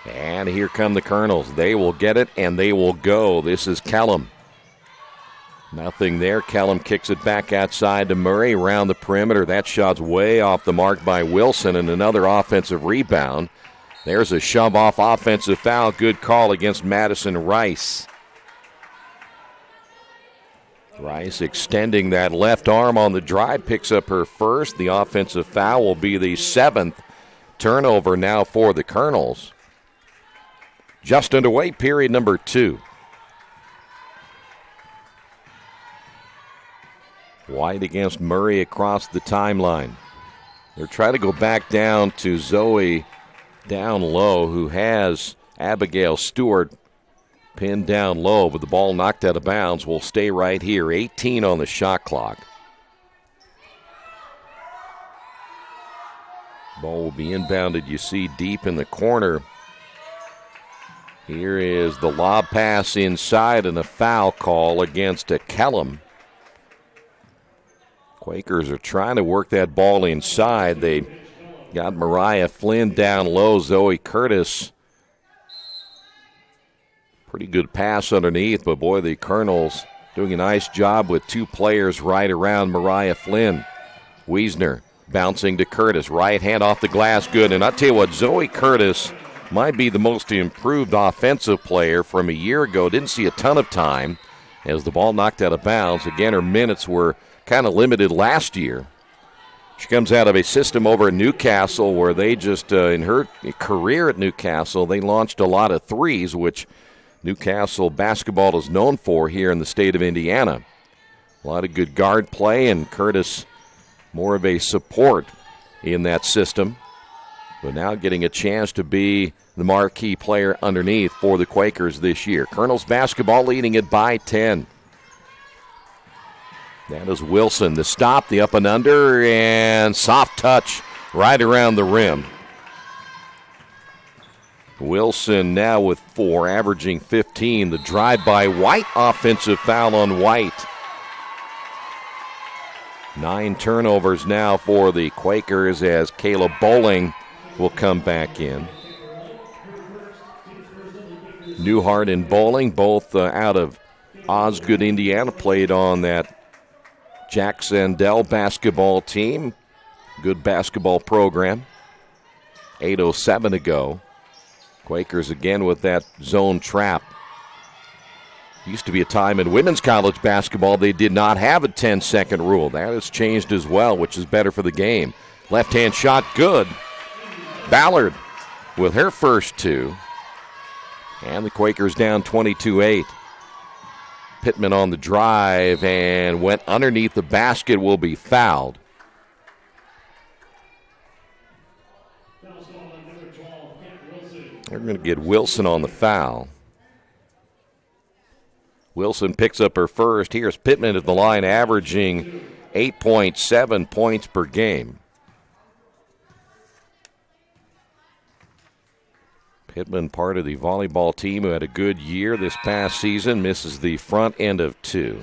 And here come the Colonels. They will get it, and they will go. This is Kellum. Nothing there. Kellum kicks it back outside to Murray around the perimeter. That shot's way off the mark by Wilson, and another offensive rebound. There's a shove-off offensive foul. Good call against Madison Rice. Rice extending that left arm on the drive, picks up her first. The offensive foul will be the 7th turnover now for the Colonels. Just underway, period number 2. White against Murray across the timeline. They're trying to go back down to Zoe down low, who has Abigail Stewart pinned down low, but the ball knocked out of bounds. Will stay right here. 18 on the shot clock. Ball will be inbounded, you see, deep in the corner. Here is the lob pass inside and a foul call against Kellum. Quakers are trying to work that ball inside. They got Mariah Flynn down low. Zoe Curtis, pretty good pass underneath, but boy, the Colonels doing a nice job with 2 players right around Mariah Flynn. Wiesner bouncing to Curtis. Right hand off the glass, good. And I'll tell you what, Zoe Curtis might be the most improved offensive player from a year ago. Didn't see a ton of time as the ball knocked out of bounds. Again, her minutes were kind of limited last year. She comes out of a system over at Newcastle where they just, in her career at Newcastle, they launched a lot of threes, which Newcastle basketball is known for here in the state of Indiana. A lot of good guard play, and Curtis more of a support in that system. But now getting a chance to be the marquee player underneath for the Quakers this year. Colonels basketball leading it by 10. That is Wilson. The stop, the up and under, and soft touch right around the rim. Wilson now with 4, averaging 15. The drive by White, offensive foul on White. 9 turnovers now for the Quakers as Caleb Bowling will come back in. Newhart and Bowling, both out of Osgood, Indiana, played on that Jack Sandell basketball team. Good basketball program. 8:07 to go. Quakers again with that zone trap. Used to be a time in women's college basketball they did not have a 10-second rule. That has changed as well, which is better for the game. Left-hand shot, good. Ballard with her first 2. And the Quakers down 22-8. Pittman on the drive and went underneath the basket, will be fouled. They're going to get Wilson on the foul. Wilson picks up her first. Here's Pittman at the line, averaging 8.7 points per game. Pittman, part of the volleyball team who had a good year this past season, misses the front end of 2.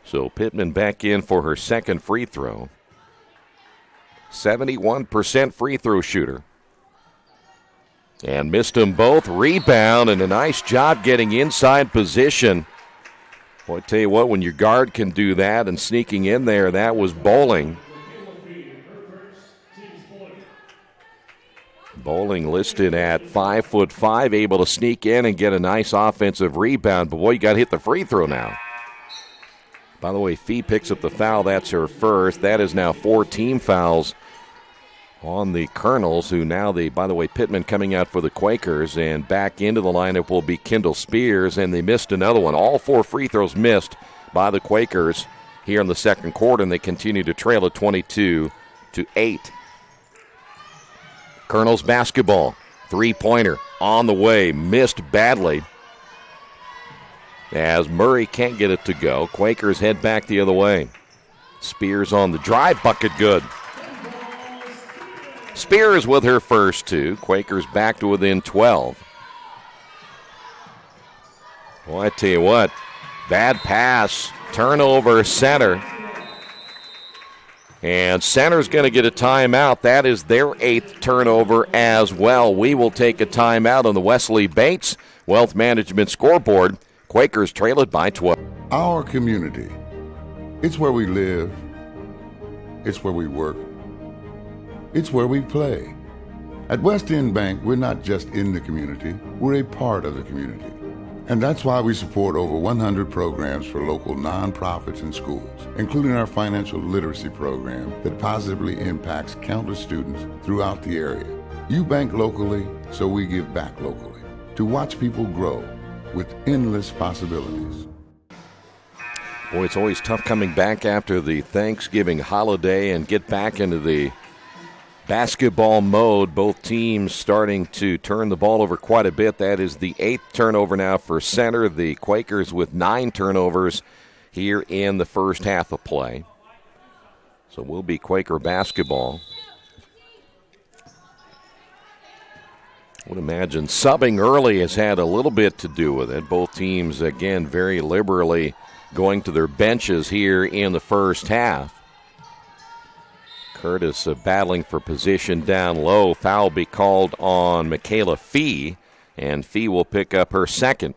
So Pittman back in for her second free throw. 71% free throw shooter. And missed them both. Rebound and a nice job getting inside position. Boy, I tell you what, when your guard can do that and sneaking in there, that was Bowling. Bowling listed at 5'5", able to sneak in and get a nice offensive rebound. But boy, you got to hit the free throw now. By the way, Fee picks up the foul. That's her first. That is now 4 team fouls on the Colonels, who now by the way, Pittman coming out for the Quakers, and back into the lineup will be Kendall Spears, and they missed another one. All 4 free throws missed by the Quakers here in the second quarter, and they continue to trail at 22-8. Colonels basketball, 3-pointer on the way, missed badly as Murray can't get it to go. Quakers head back the other way. Spears on the drive, bucket good. Spears with her first 2. Quakers back to within 12. Well, I tell you what, bad pass, turnover, center. And center's going to get a timeout. That is their 8th turnover as well. We will take a timeout on the Wesley Bates Wealth Management scoreboard. Quakers trail it by 12. Our community. It's where we live. It's where we work. It's where we play. At West End Bank, we're not just in the community, we're a part of the community. And that's why we support over 100 programs for local nonprofits and schools, including our financial literacy program that positively impacts countless students throughout the area. You bank locally, so we give back locally to watch people grow with endless possibilities. Boy, it's always tough coming back after the Thanksgiving holiday and get back into the basketball mode. Both teams starting to turn the ball over quite a bit. That is the 8th turnover now for center. The Quakers with 9 turnovers here in the first half of play. So will be Quaker basketball. I would imagine subbing early has had a little bit to do with it. Both teams, again, very liberally going to their benches here in the first half. Curtis battling for position down low. Foul be called on Michaela Fee, and Fee will pick up her second.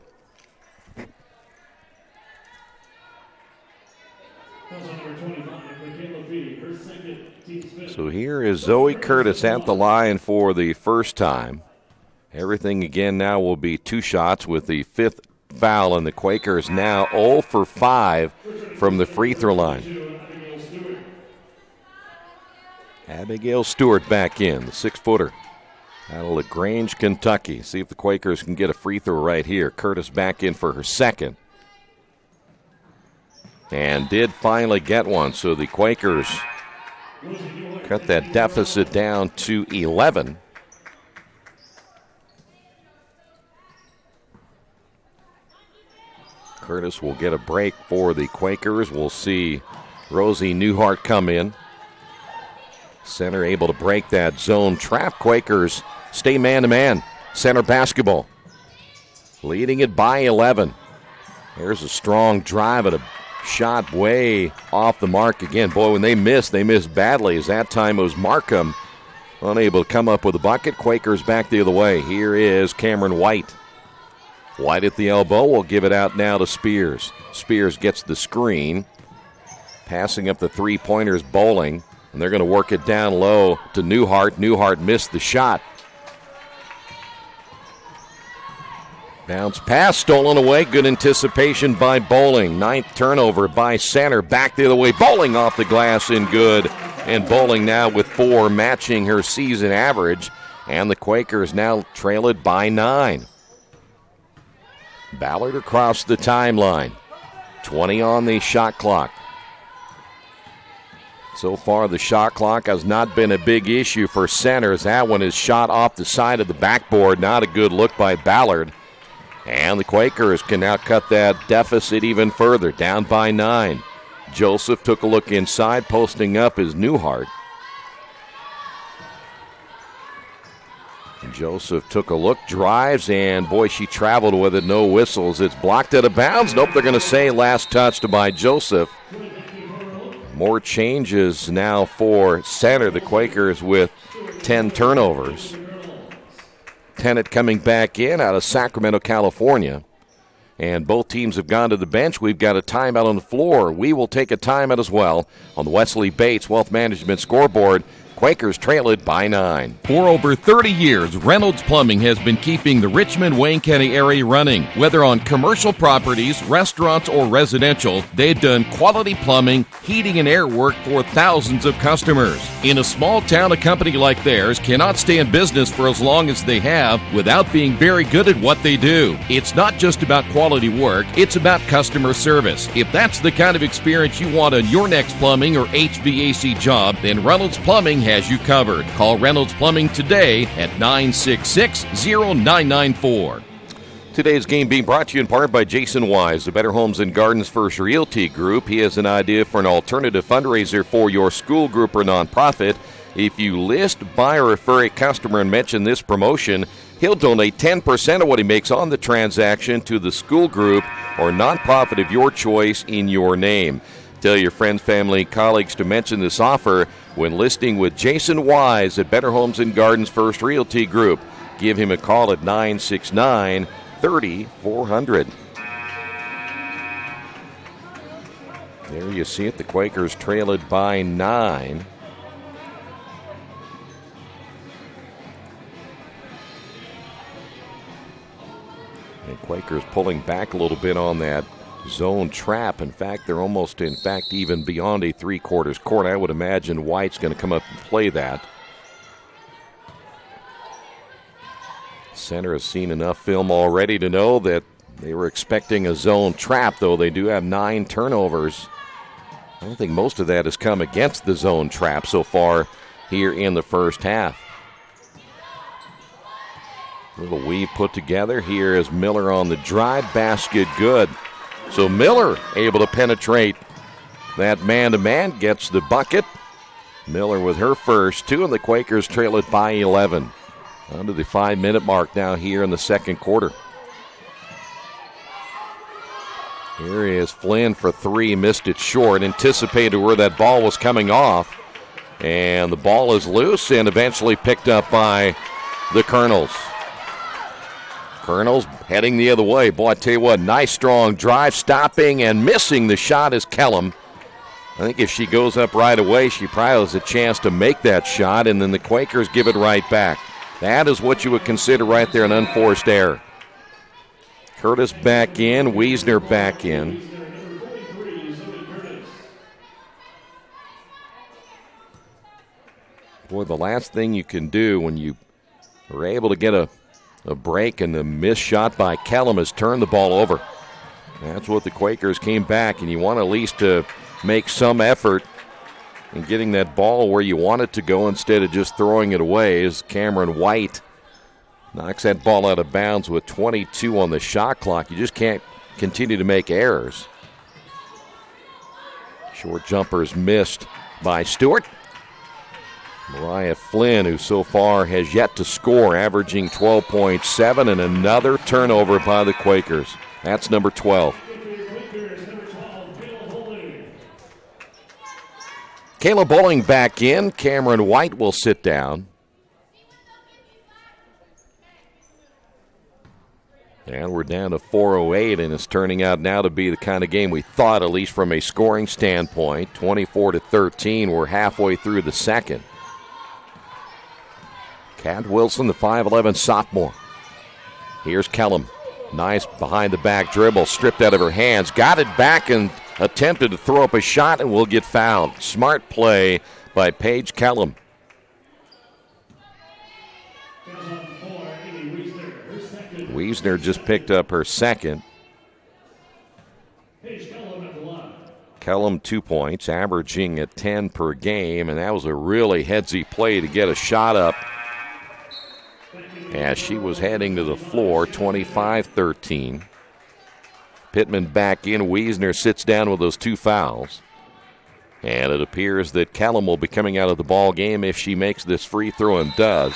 So here is Zoe Curtis at the line for the first time. Everything again now will be 2 shots with the 5th foul, and the Quakers now 0 for 5 from the free throw line. Abigail Stewart back in, the 6-footer. Out of LaGrange, Kentucky. See if the Quakers can get a free throw right here. Curtis back in for her second. And did finally get one, so the Quakers cut that deficit down to 11. Curtis will get a break for the Quakers. We'll see Rosie Newhart come in. Center able to break that zone trap. Quakers stay man-to-man. Center basketball. Leading it by 11. There's a strong drive and a shot way off the mark again. Boy, when they missed badly, as that time it was Markham unable to come up with a bucket. Quakers back the other way. Here is Cameron White. White at the elbow will give it out now to Spears. Spears gets the screen. Passing up the three-pointers, Bowling. And they're going to work it down low to Newhart. Newhart missed the shot. Bounce pass stolen away. Good anticipation by Bowling. 9th turnover by Center. Back the other way. Bowling off the glass and good. And Bowling now with 4, matching her season average. And the Quakers now trail it by 9. Ballard across the timeline. 20 on the shot clock. So far, the shot clock has not been a big issue for Center, as that one is shot off the side of the backboard. Not a good look by Ballard. And the Quakers can now cut that deficit even further, down by 9. Joseph took a look inside, posting up is Newhart. And Joseph took a look, drives, and boy, she traveled with it, no whistles. It's blocked out of bounds. Nope, they're going to say last touched by Joseph. More changes now for Center. The Quakers with 10 turnovers. Tennant coming back in out of Sacramento, California. And both teams have gone to the bench. We've got a timeout on the floor. We will take a timeout as well on the Wesley Bates Wealth Management scoreboard. Quakers trail it by 9. For over 30 years, Reynolds Plumbing has been keeping the Richmond-Wayne County area running. Whether on commercial properties, restaurants, or residential, they've done quality plumbing, heating, and air work for thousands of customers. In a small town, a company like theirs cannot stay in business for as long as they have without being very good at what they do. It's not just about quality work, it's about customer service. If that's the kind of experience you want on your next plumbing or HVAC job, then Reynolds Plumbing has you covered. Call Reynolds Plumbing today at 966-0994. Today's game being brought to you in part by Jason Wise, the Better Homes and Gardens First Realty Group. He has an idea for an alternative fundraiser for your school group or nonprofit. If you list, buy, or refer a customer and mention this promotion, he'll donate 10% of what he makes on the transaction to the school group or nonprofit of your choice in your name. Tell your friends, family, colleagues to mention this offer when listing with Jason Wise at Better Homes and Gardens First Realty Group. Give him a call at 969-3400. There you see it. The Quakers trail it by 9. The Quakers pulling back a little bit on that zone trap. In fact, they're almost, even beyond a three-quarters court. I would imagine White's going to come up and play that. Center has seen enough film already to know that they were expecting a zone trap, though they do have 9 turnovers. I don't think most of that has come against the zone trap so far here in the first half. Little weave put together. Here is Miller on the drive. Basket good. So Miller able to penetrate that man-to-man, gets the bucket. Miller with her first 2, and the Quakers trail it by 11. Under the 5-minute mark now here in the second quarter. Here is Flynn for 3, missed it short, anticipated where that ball was coming off. And the ball is loose and eventually picked up by the Colonels. Colonels heading the other way. Boy, I tell you what, nice strong drive, stopping and missing the shot is Kellum. I think if she goes up right away, she probably has a chance to make that shot, and then the Quakers give it right back. That is what you would consider right there an unforced error. Curtis back in, Wiesner back in. Boy, the last thing you can do when you are able to get a break and the missed shot by Kellum is turn the ball over. That's what the Quakers came back, and you want at least to make some effort in getting that ball where you want it to go instead of just throwing it away, as Cameron White knocks that ball out of bounds with 22 on the shot clock. You just can't continue to make errors. Short jumpers missed by Stewart. Mariah Flynn, who so far has yet to score, averaging 12.7, and another turnover by the Quakers. That's number 12. Kayla Bowling back in. Cameron White will sit down. And we're down to 4:08, and it's turning out now to be the kind of game we thought, at least from a scoring standpoint. 24-13. We're halfway through the second. Kat Wilson, the 5'11 sophomore. Here's Kellum. Nice behind-the-back dribble, stripped out of her hands. Got it back and attempted to throw up a shot and will get fouled. Smart play by Paige Kellum. Wiesner just picked up her second. Kellum 2 points, averaging at 10 per game, and that was a really headsy play to get a shot up as she was heading to the floor. 25-13. Pittman back in. Wiesner sits down with those 2 fouls. And it appears that Kellum will be coming out of the ball game if she makes this free throw, and does.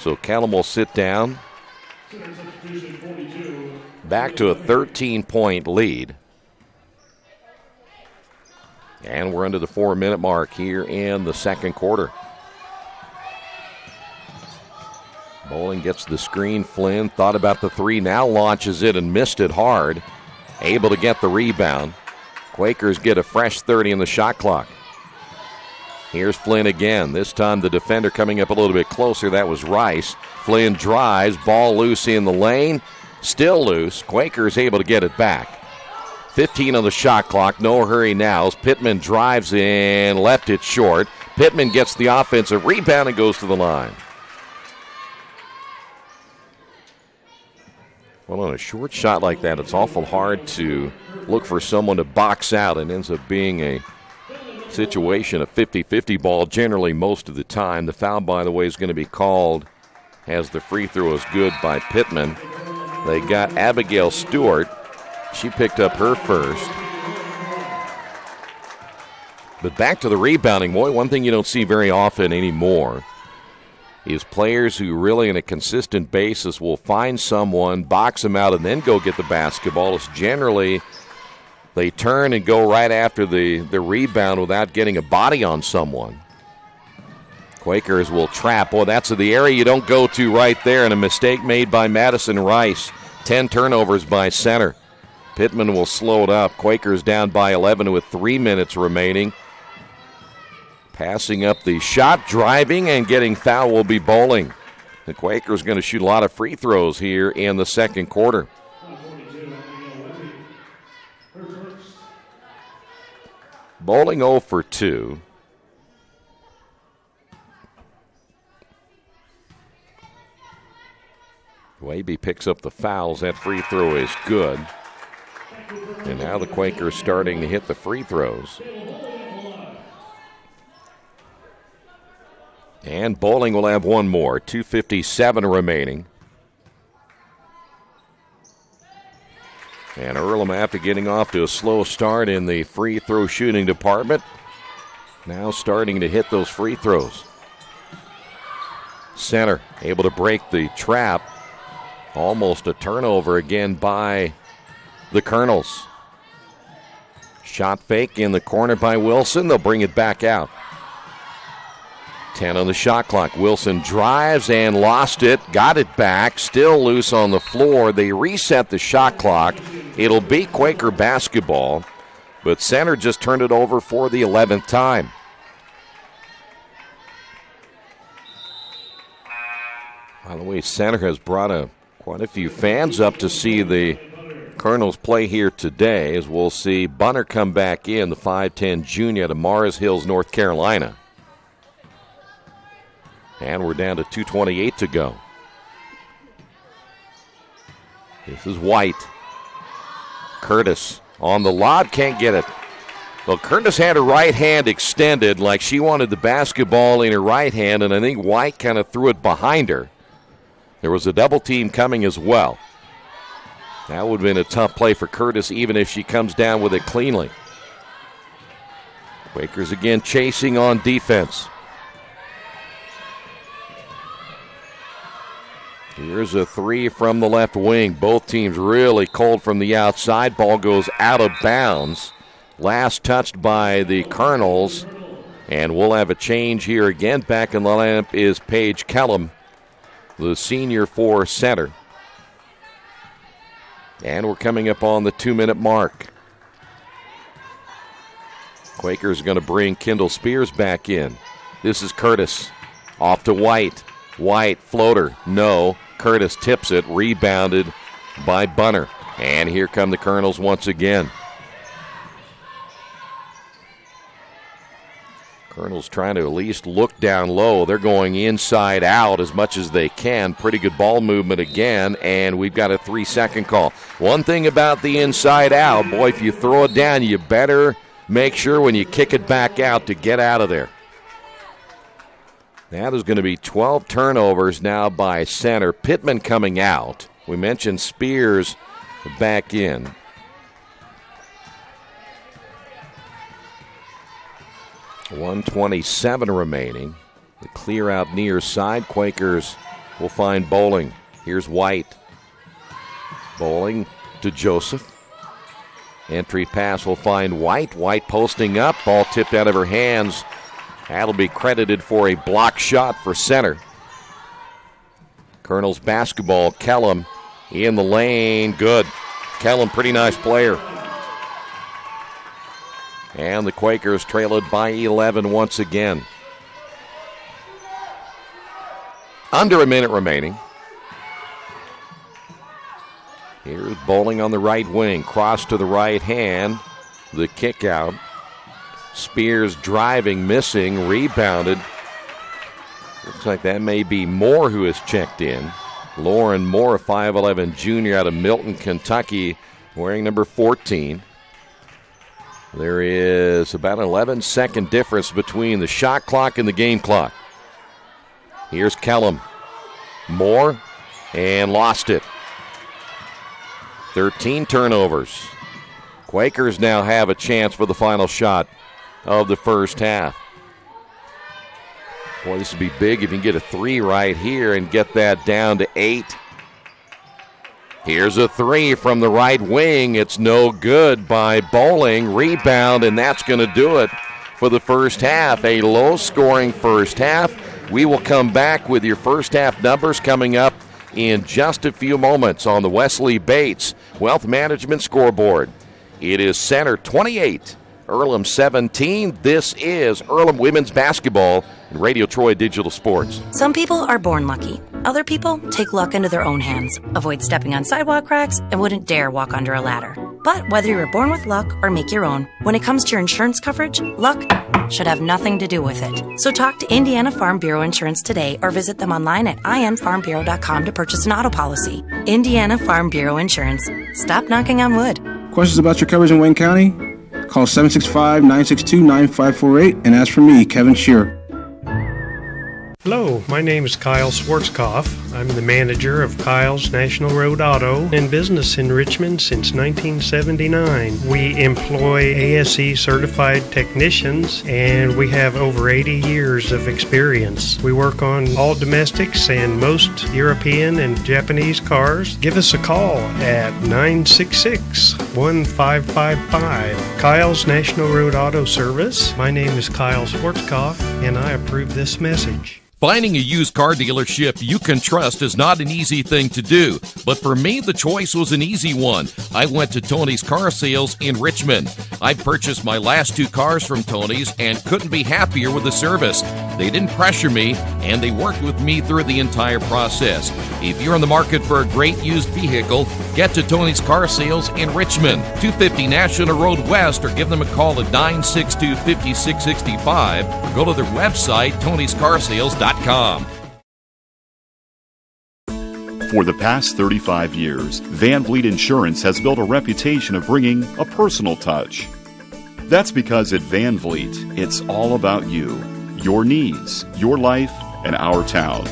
So Kellum will sit down. Back to a 13-point lead. And we're under the 4-minute mark here in the second quarter. Bowling gets the screen. Flynn thought about the three, now launches it and missed it hard. Able to get the rebound. Quakers get a fresh 30 in the shot clock. Here's Flynn again. This time the defender coming up a little bit closer. That was Rice. Flynn drives. Ball loose in the lane. Still loose. Quakers able to get it back. 15 on the shot clock. No hurry now as Pittman drives in. Left it short. Pittman gets the offensive rebound and goes to the line. Well, on a short shot like that, it's awful hard to look for someone to box out, and ends up being a situation, a 50-50 ball generally most of the time. The foul, by the way, is going to be called as the free throw is good by Pittman. They got Abigail Stewart. She picked up her first. But back to the rebounding. Boy, one thing you don't see very often anymore is players who really on a consistent basis will find someone, box them out, and then go get the basketball. It's generally they turn and go right after the rebound without getting a body on someone. Quakers will trap. Boy, that's the area you don't go to right there, and a mistake made by Madison Rice. 10 turnovers by center. Pittman will slow it up. Quakers down by 11 with 3 minutes remaining. Passing up the shot, driving, and getting foul will be Bowling. The Quakers going to shoot a lot of free throws here in the second quarter. Bowling 0 for 2. Waby picks up the fouls. That free throw is good. And now the Quakers starting to hit the free throws. And Bowling will have one more. 2:57 remaining. And Earlham, after getting off to a slow start in the free throw shooting department, now starting to hit those free throws. Center able to break the trap. Almost a turnover again by the Colonels. Shot fake in the corner by Wilson. They'll bring it back out. 10 on the shot clock. Wilson drives and lost it. Got it back. Still loose on the floor. They reset the shot clock. It'll be Quaker basketball. but center just turned it over for the 11th time. By the way, center has brought quite a few fans up to see the Colonels play here today, as we'll see Bunner come back in, the 5'10 junior out of Mars Hills, North Carolina. And we're down to 2:28 to go. This is White. Curtis on the lob, can't get it. Well, Curtis had her right hand extended like she wanted the basketball in her right hand, and I think White kind of threw it behind her. There was a double team coming as well. That would have been a tough play for Curtis, even if she comes down with it cleanly. Quakers again chasing on defense. Here's a three from the left wing. Both teams really cold from the outside. Ball goes out of bounds. Last touched by the Colonels. And we'll have a change here again. Back in the lineup is Paige Kellum, the senior for center. And we're coming up on the 2-minute mark. Quakers going to bring Kendall Spears back in. This is Curtis. Off to White. White, floater, no. Curtis tips it, rebounded by Bunner. And here come the Colonels once again. Colonels trying to at least look down low. They're going inside out as much as they can. Pretty good ball movement again, and we've got a 3-second call. One thing about the inside out, boy, if you throw it down, you better make sure when you kick it back out to get out of there. Now there's going to be 12 turnovers now by center. Pittman coming out. We mentioned Spears back in. .127 remaining. The clear out near side. Quakers will find Bowling. Here's White. Bowling to Joseph. Entry pass will find White. White posting up. Ball tipped out of her hands. That'll be credited for a block shot for center. Colonels basketball. Kellum in the lane. Good. Kellum, pretty nice player. And the Quakers trail it by 11 once again. Under a minute remaining. Here's Bowling on the right wing. Cross to the right hand. The kick out. Spears driving, missing, rebounded. Looks like that may be Moore who has checked in. Lauren Moore, 5'11 junior out of Milton, Kentucky, wearing number 14. There is about an 11-second difference between the shot clock and the game clock. Here's Kellum. Moore, and lost it. 13 turnovers. Quakers now have a chance for the final shot of the first half. Boy, this would be big if you can get a 3 right here and get that down to 8. Here's a 3 from the right wing. It's no good by Bowling. Rebound, and that's going to do it for the first half. A low-scoring first half. We will come back with your first half numbers coming up in just a few moments on the Wesley Bates Wealth Management Scoreboard. It is center 28, Earlham 17. This is Earlham Women's Basketball and Radio Troy Digital Sports. Some people are born lucky. Other people take luck into their own hands, avoid stepping on sidewalk cracks, and wouldn't dare walk under a ladder. But whether you were born with luck or make your own, when it comes to your insurance coverage, luck should have nothing to do with it. So talk to Indiana Farm Bureau Insurance today or visit them online at infarmbureau.com to purchase an auto policy. Indiana Farm Bureau Insurance. Stop knocking on wood. Questions about your coverage in Wayne County? Call 765-962-9548 and ask for me, Kevin Shearer. Hello, my name is Kyle Schwarzkopf. I'm the manager of Kyle's National Road Auto in business in Richmond since 1979. We employ ASE certified technicians and we have over 80 years of experience. We work on all domestics and most European and Japanese cars. Give us a call at 966-1555. Kyle's National Road Auto Service. My name is Kyle Schwarzkopf and I approve this message. Finding a used car dealership you can trust is not an easy thing to do, but for me, the choice was an easy one. I went to Tony's Car Sales in Richmond. I purchased my last 2 cars from Tony's and couldn't be happier with the service. They didn't pressure me, and they worked with me through the entire process. If you're in the market for a great used vehicle, get to Tony's Car Sales in Richmond, 250 National Road West, or give them a call at 962-5665, or go to their website, tonyscarsales.com. For the past 35 years, Van Vliet Insurance has built a reputation of bringing a personal touch. That's because at Van Vliet, it's all about you, your needs, your life, and our town.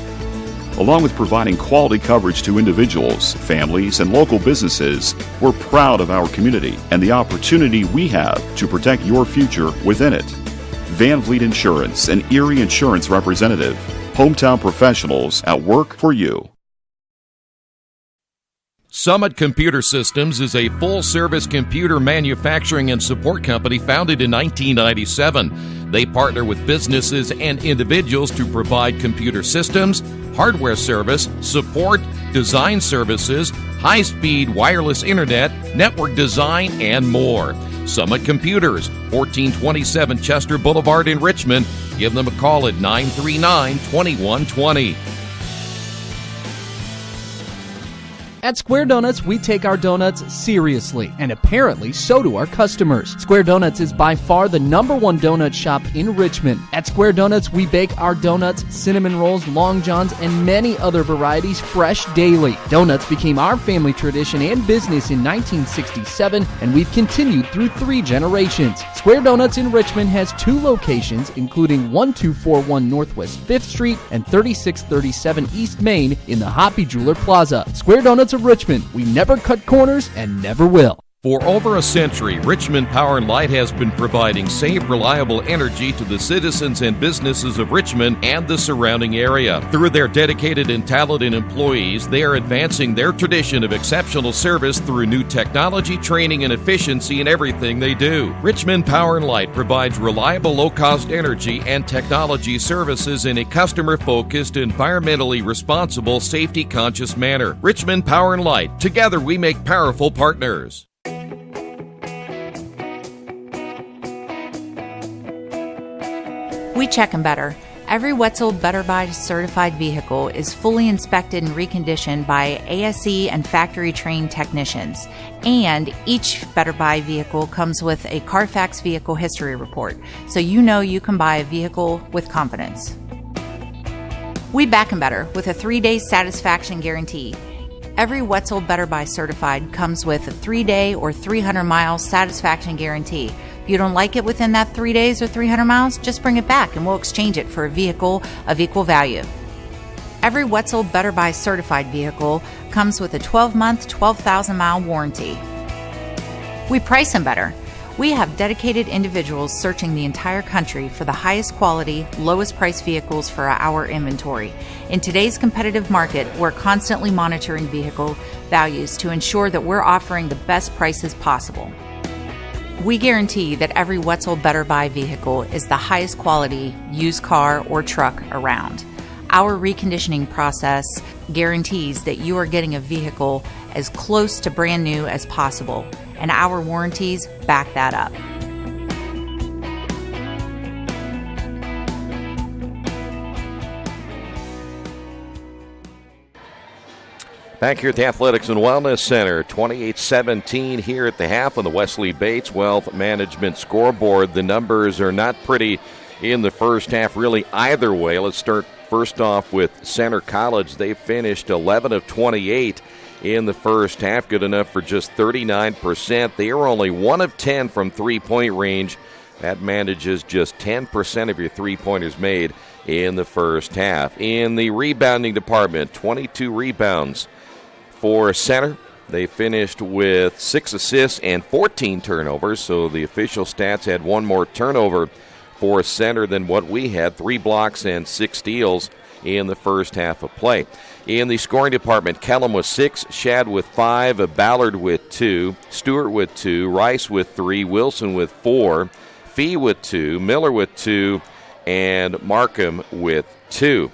Along with providing quality coverage to individuals, families, and local businesses, we're proud of our community and the opportunity we have to protect your future within it. Van Vliet Insurance, an Erie Insurance representative. Hometown professionals at work for you. Summit Computer Systems is a full-service computer manufacturing and support company founded in 1997. They partner with businesses and individuals to provide computer systems, hardware service, support, design services, high-speed wireless internet, network design, and more. Summit Computers, 1427 Chester Boulevard in Richmond. Give them a call at 939-2120. At Square Donuts, we take our donuts seriously, and apparently so do our customers. Square Donuts is by far the #1 donut shop in Richmond. At Square Donuts, we bake our donuts, cinnamon rolls, long johns, and many other varieties fresh daily. Donuts became our family tradition and business in 1967, and we've continued through 3 generations. Square Donuts in Richmond has 2 locations, including 1241 Northwest 5th Street and 3637 East Main in the Hoppy Jeweler Plaza. Square Donuts of Richmond. We never cut corners and never will. For over a century, Richmond Power and Light has been providing safe, reliable energy to the citizens and businesses of Richmond and the surrounding area. Through their dedicated and talented employees, they are advancing their tradition of exceptional service through new technology, training, and efficiency in everything they do. Richmond Power and Light provides reliable, low-cost energy and technology services in a customer-focused, environmentally responsible, safety-conscious manner. Richmond Power and Light. Together we make powerful partners. We check them better. Every Wetzel Better Buy certified vehicle is fully inspected and reconditioned by ASE and factory trained technicians. And each Better Buy vehicle comes with a Carfax vehicle history report, so you know you can buy a vehicle with confidence. We back them better with a 3-day satisfaction guarantee. Every Wetzel Better Buy certified comes with a 3-day or 300-mile satisfaction guarantee. If you don't like it within that 3 days or 300 miles, just bring it back and we'll exchange it for a vehicle of equal value. Every Wetzel Better Buy certified vehicle comes with a 12-month, 12,000-mile warranty. We price them better. We have dedicated individuals searching the entire country for the highest quality, lowest price vehicles for our inventory. In today's competitive market, we're constantly monitoring vehicle values to ensure that we're offering the best prices possible. We guarantee that every Wetzel Better Buy vehicle is the highest quality used car or truck around. Our reconditioning process guarantees that you are getting a vehicle as close to brand new as possible, and our warranties back that up. Back here at the Athletics and Wellness Center, 28-17 here at the half on the Wesley Bates Wealth Management scoreboard. The numbers are not pretty in the first half, really either way. Let's start first off with Center College. They finished 11 of 28 in the first half, good enough for just 39%. They are only 1 of 10 from three-point range. That manages just 10% of your three-pointers made in the first half. In the rebounding department, 22 rebounds for Center. They finished with 6 assists and 14 turnovers, so the official stats had 1 more turnover for Center than what we had, 3 blocks and 6 steals in the first half of play. In the scoring department, Kellum with 6, Shad with 5, Ballard with 2, Stewart with 2, Rice with 3, Wilson with 4, Fee with 2, Miller with 2, and Markham with 2.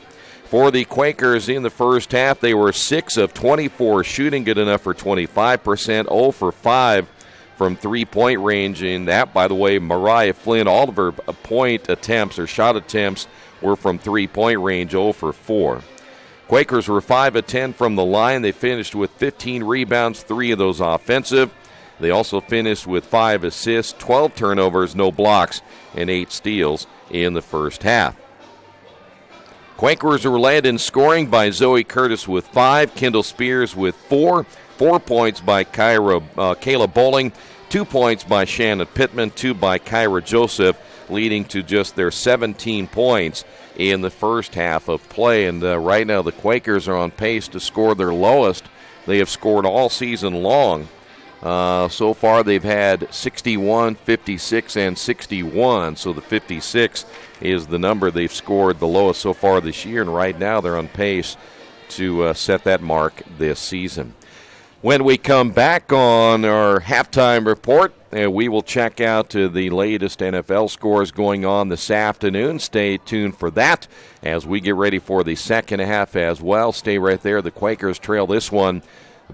For the Quakers in the first half, they were 6 of 24 shooting, good enough for 25%, 0 for 5 from three-point range. And that, by the way, Mariah Flynn, all of her point attempts or shot attempts were from three-point range, 0 for 4. Quakers were 5 of 10 from the line. They finished with 15 rebounds, 3 of those offensive. They also finished with 5 assists, 12 turnovers, no blocks, and 8 steals in the first half. Quakers were led in scoring by Zoe Curtis with 5, Kendall Spears with 4 points by Kayla Bowling, 2 points by Shannon Pittman, 2 by Kyra Joseph, leading to just their 17 points in the first half of play. And right now the Quakers are on pace to score their lowest they have scored all season long. So far they've had 61, 56, and 61. So the 56 is the number they've scored the lowest so far this year. And right now they're on pace to set that mark this season. When we come back on our halftime report, we will check out the latest NFL scores going on this afternoon. Stay tuned for that as we get ready for the second half as well. Stay right there. The Quakers trail this one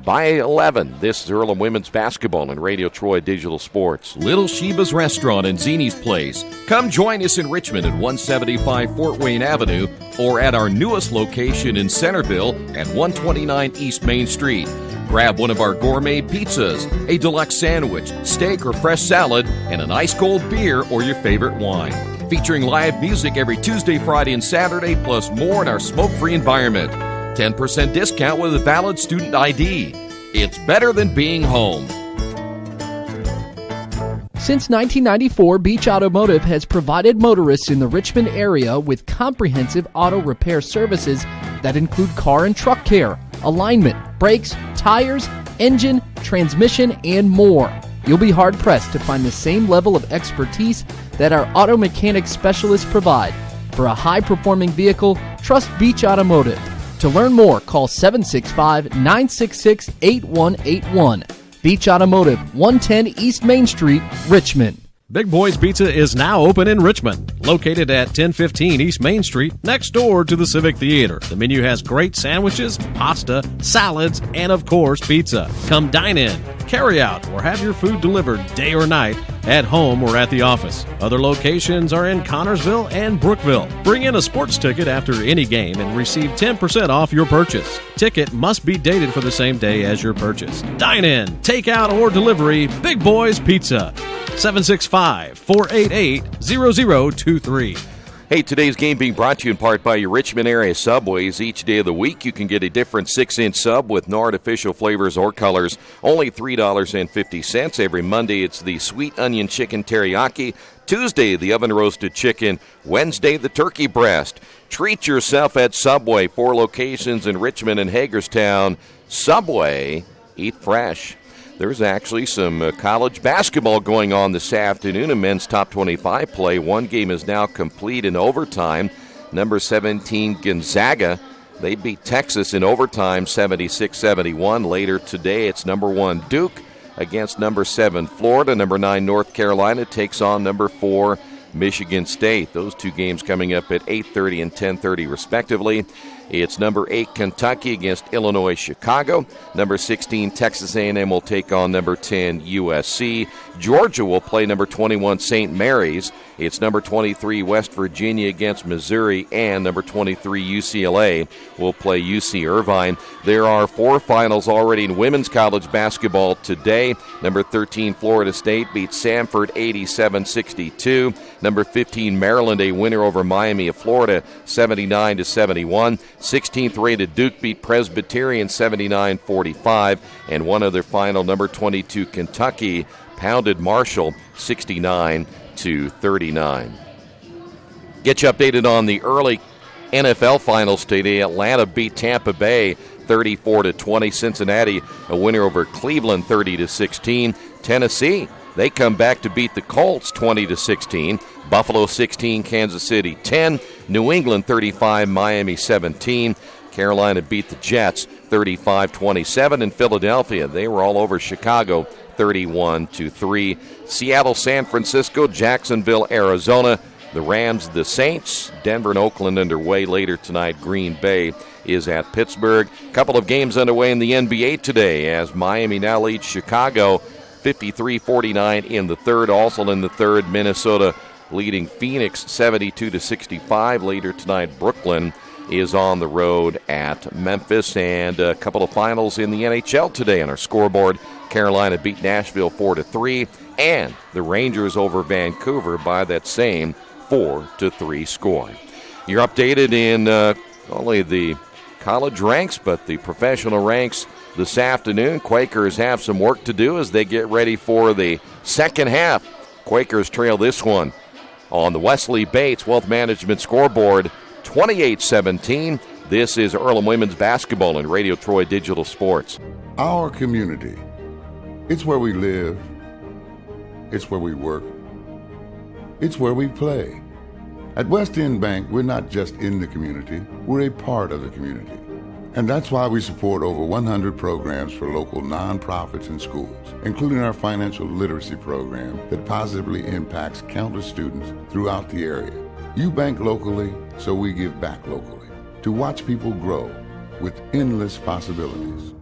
by 11. This is Earlham Women's Basketball and Radio Troy Digital Sports. Little Sheba's Restaurant and Zini's Place. Come join us in Richmond at 175 Fort Wayne Avenue or at our newest location in Centerville at 129 East Main Street. Grab one of our gourmet pizzas, a deluxe sandwich, steak or fresh salad, and an ice-cold beer or your favorite wine. Featuring live music every Tuesday, Friday, and Saturday, plus more in our smoke-free environment. 10% discount with a valid student ID. It's better than being home. Since 1994, Beach Automotive has provided motorists in the Richmond area with comprehensive auto repair services that include car and truck care, alignment, brakes, tires, engine, transmission, and more. You'll be hard-pressed to find the same level of expertise that our auto mechanic specialists provide. For a high-performing vehicle, trust Beach Automotive. To learn more, call 765-966-8181. Beach Automotive, 110 East Main Street, Richmond. Big Boys Pizza is now open in Richmond, located at 1015 East Main Street, next door to the Civic Theater. The menu has great sandwiches, pasta, salads, and of course, pizza. Come dine in, carry out, or have your food delivered day or night, at home or at the office. Other locations are in Connorsville and Brookville. Bring in a sports ticket after any game and receive 10% off your purchase. Ticket must be dated for the same day as your purchase. Dine in, take out, or delivery, Big Boys Pizza. 765-488-0023. Hey, today's game being brought to you in part by your Richmond area Subways. Each day of the week, you can get a different 6-inch sub with no artificial flavors or colors. Only $3.50. Every Monday, it's the sweet onion chicken teriyaki. Tuesday, the oven-roasted chicken. Wednesday, the turkey breast. Treat yourself at Subway. 4 locations in Richmond and Hagerstown. Subway, eat fresh. There's actually some college basketball going on this afternoon in men's top 25 play. One game is now complete in overtime. Number 17, Gonzaga. They beat Texas in overtime, 76-71. Later today, it's number 1, Duke against number 7, Florida. Number 9, North Carolina takes on number 4, Michigan State. Those two games coming up at 8:30 and 10:30 respectively. It's number 8, Kentucky against Illinois, Chicago. Number 16, Texas A&M will take on number 10, USC. Georgia will play number 21, St. Mary's. It's number 23, West Virginia against Missouri, and number 23, UCLA will play UC Irvine. There are 4 finals already in women's college basketball today. Number 13, Florida State beat Samford 87-62. Number 15, Maryland, a winner over Miami of Florida, 79-71. 16th rated Duke beat Presbyterian 79-45. And one other final, number 22, Kentucky pounded Marshall 69-39. Get you updated on the early NFL finals today. Atlanta beat Tampa Bay 34-20. Cincinnati, a winner over Cleveland 30-16. Tennessee, they come back to beat the Colts 20-16. Buffalo 16, Kansas City 10. New England 35, Miami 17. Carolina beat the Jets 35-27. And Philadelphia, they were all over Chicago 31-3. Seattle, San Francisco, Jacksonville, Arizona. the Rams, the Saints. Denver and Oakland underway later tonight. Green Bay is at Pittsburgh. A couple of games underway in the NBA today as Miami now leads Chicago 53-49 in the third. Also in the third, Minnesota leading Phoenix 72-65. Later tonight, Brooklyn is on the road at Memphis. And a couple of finals in the NHL today on our scoreboard. Carolina beat Nashville 4-3, and the Rangers over Vancouver by that same 4-3 score. You're updated in only the college ranks, but the professional ranks this afternoon. Quakers have some work to do as they get ready for the second half. Quakers trail this one on the Wesley Bates Wealth Management scoreboard 28-17. This is Earlham Women's Basketball and Radio Troy Digital Sports. Our community. It's where we live. It's where we work. It's where we play. At West End Bank, we're not just in the community, we're a part of the community. And that's why we support over 100 programs for local nonprofits and schools, including our financial literacy program that positively impacts countless students throughout the area. You bank locally, so we give back locally to watch people grow with endless possibilities.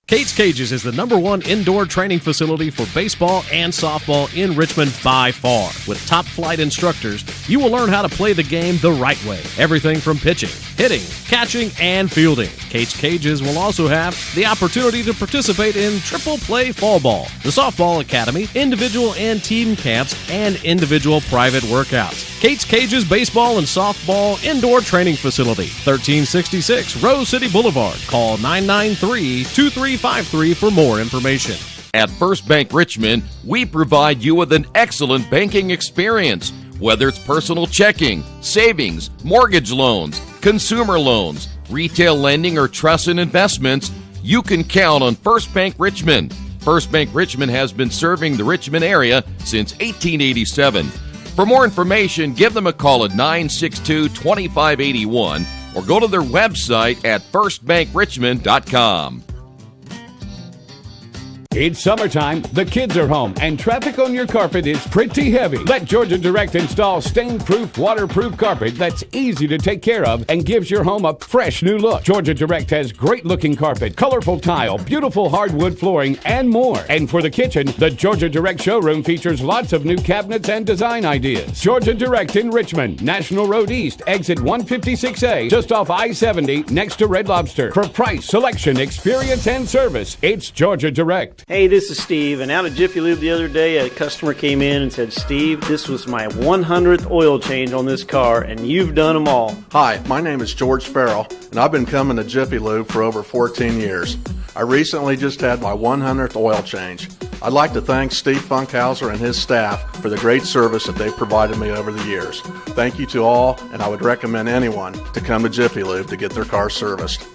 Kate's Cages is the #1 indoor training facility for baseball and softball in Richmond by far. With top flight instructors, you will learn how to play the game the right way. Everything from pitching, hitting, catching, and fielding. Kate's Cages will also have the opportunity to participate in triple play fall ball, the softball academy, individual and team camps, and individual private workouts. Kate's Cages Baseball and Softball Indoor Training Facility, 1366 Rose City Boulevard. Call 993-2353 for more information. At First Bank Richmond, we provide you with an excellent banking experience. Whether it's personal checking, savings, mortgage loans, consumer loans, retail lending, or trust and investments, you can count on First Bank Richmond. First Bank Richmond has been serving the Richmond area since 1887. For more information, give them a call at 962-2581 or go to their website at firstbankrichmond.com. It's summertime, the kids are home, and traffic on your carpet is pretty heavy. Let Georgia Direct install stain-proof, waterproof carpet that's easy to take care of and gives your home a fresh new look. Georgia Direct has great-looking carpet, colorful tile, beautiful hardwood flooring, and more. And for the kitchen, the Georgia Direct showroom features lots of new cabinets and design ideas. Georgia Direct in Richmond, National Road East, exit 156A, just off I-70, next to Red Lobster. For price, selection, experience, and service, it's Georgia Direct. Hey, this is Steve, and out at Jiffy Lube the other day, a customer came in and said, Steve, this was my 100th oil change on this car, and you've done them all. Hi, my name is George Farrell, and I've been coming to Jiffy Lube for over 14 years. I recently just had my 100th oil change. I'd like to thank Steve Funkhauser and his staff for the great service that they've provided me over the years. Thank you to all, and I would recommend anyone to come to Jiffy Lube to get their car serviced.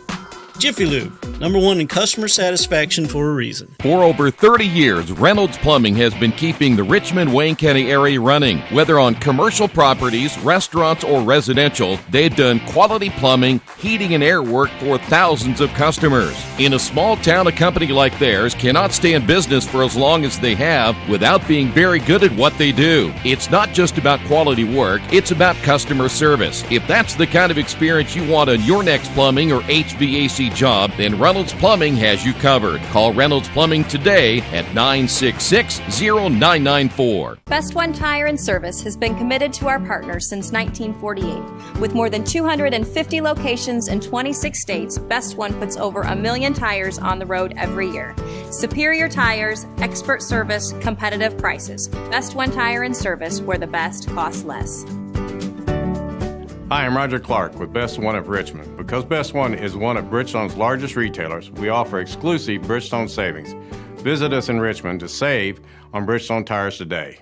Jiffy Lube, #1 in customer satisfaction for a reason. For over 30 years, Reynolds Plumbing has been keeping the Richmond-Wayne County area running. Whether on commercial properties, restaurants, or residential, they've done quality plumbing, heating, and air work for thousands of customers. In a small town, a company like theirs cannot stay in business for as long as they have without being very good at what they do. It's not just about quality work, it's about customer service. If that's the kind of experience you want on your next plumbing or HVAC job, then Reynolds Plumbing has you covered. Call Reynolds Plumbing today at 966-0994. Best One Tire and Service has been committed to our partners since 1948. With more than 250 locations in 26 states, Best One puts over 1 million tires on the road every year. Superior tires, expert service, competitive prices. Best One Tire and Service, where the best costs less. Hi, I'm Roger Clark with Best One of Richmond. Because Best One is one of Bridgestone's largest retailers, we offer exclusive Bridgestone savings. Visit us in Richmond to save on Bridgestone tires today.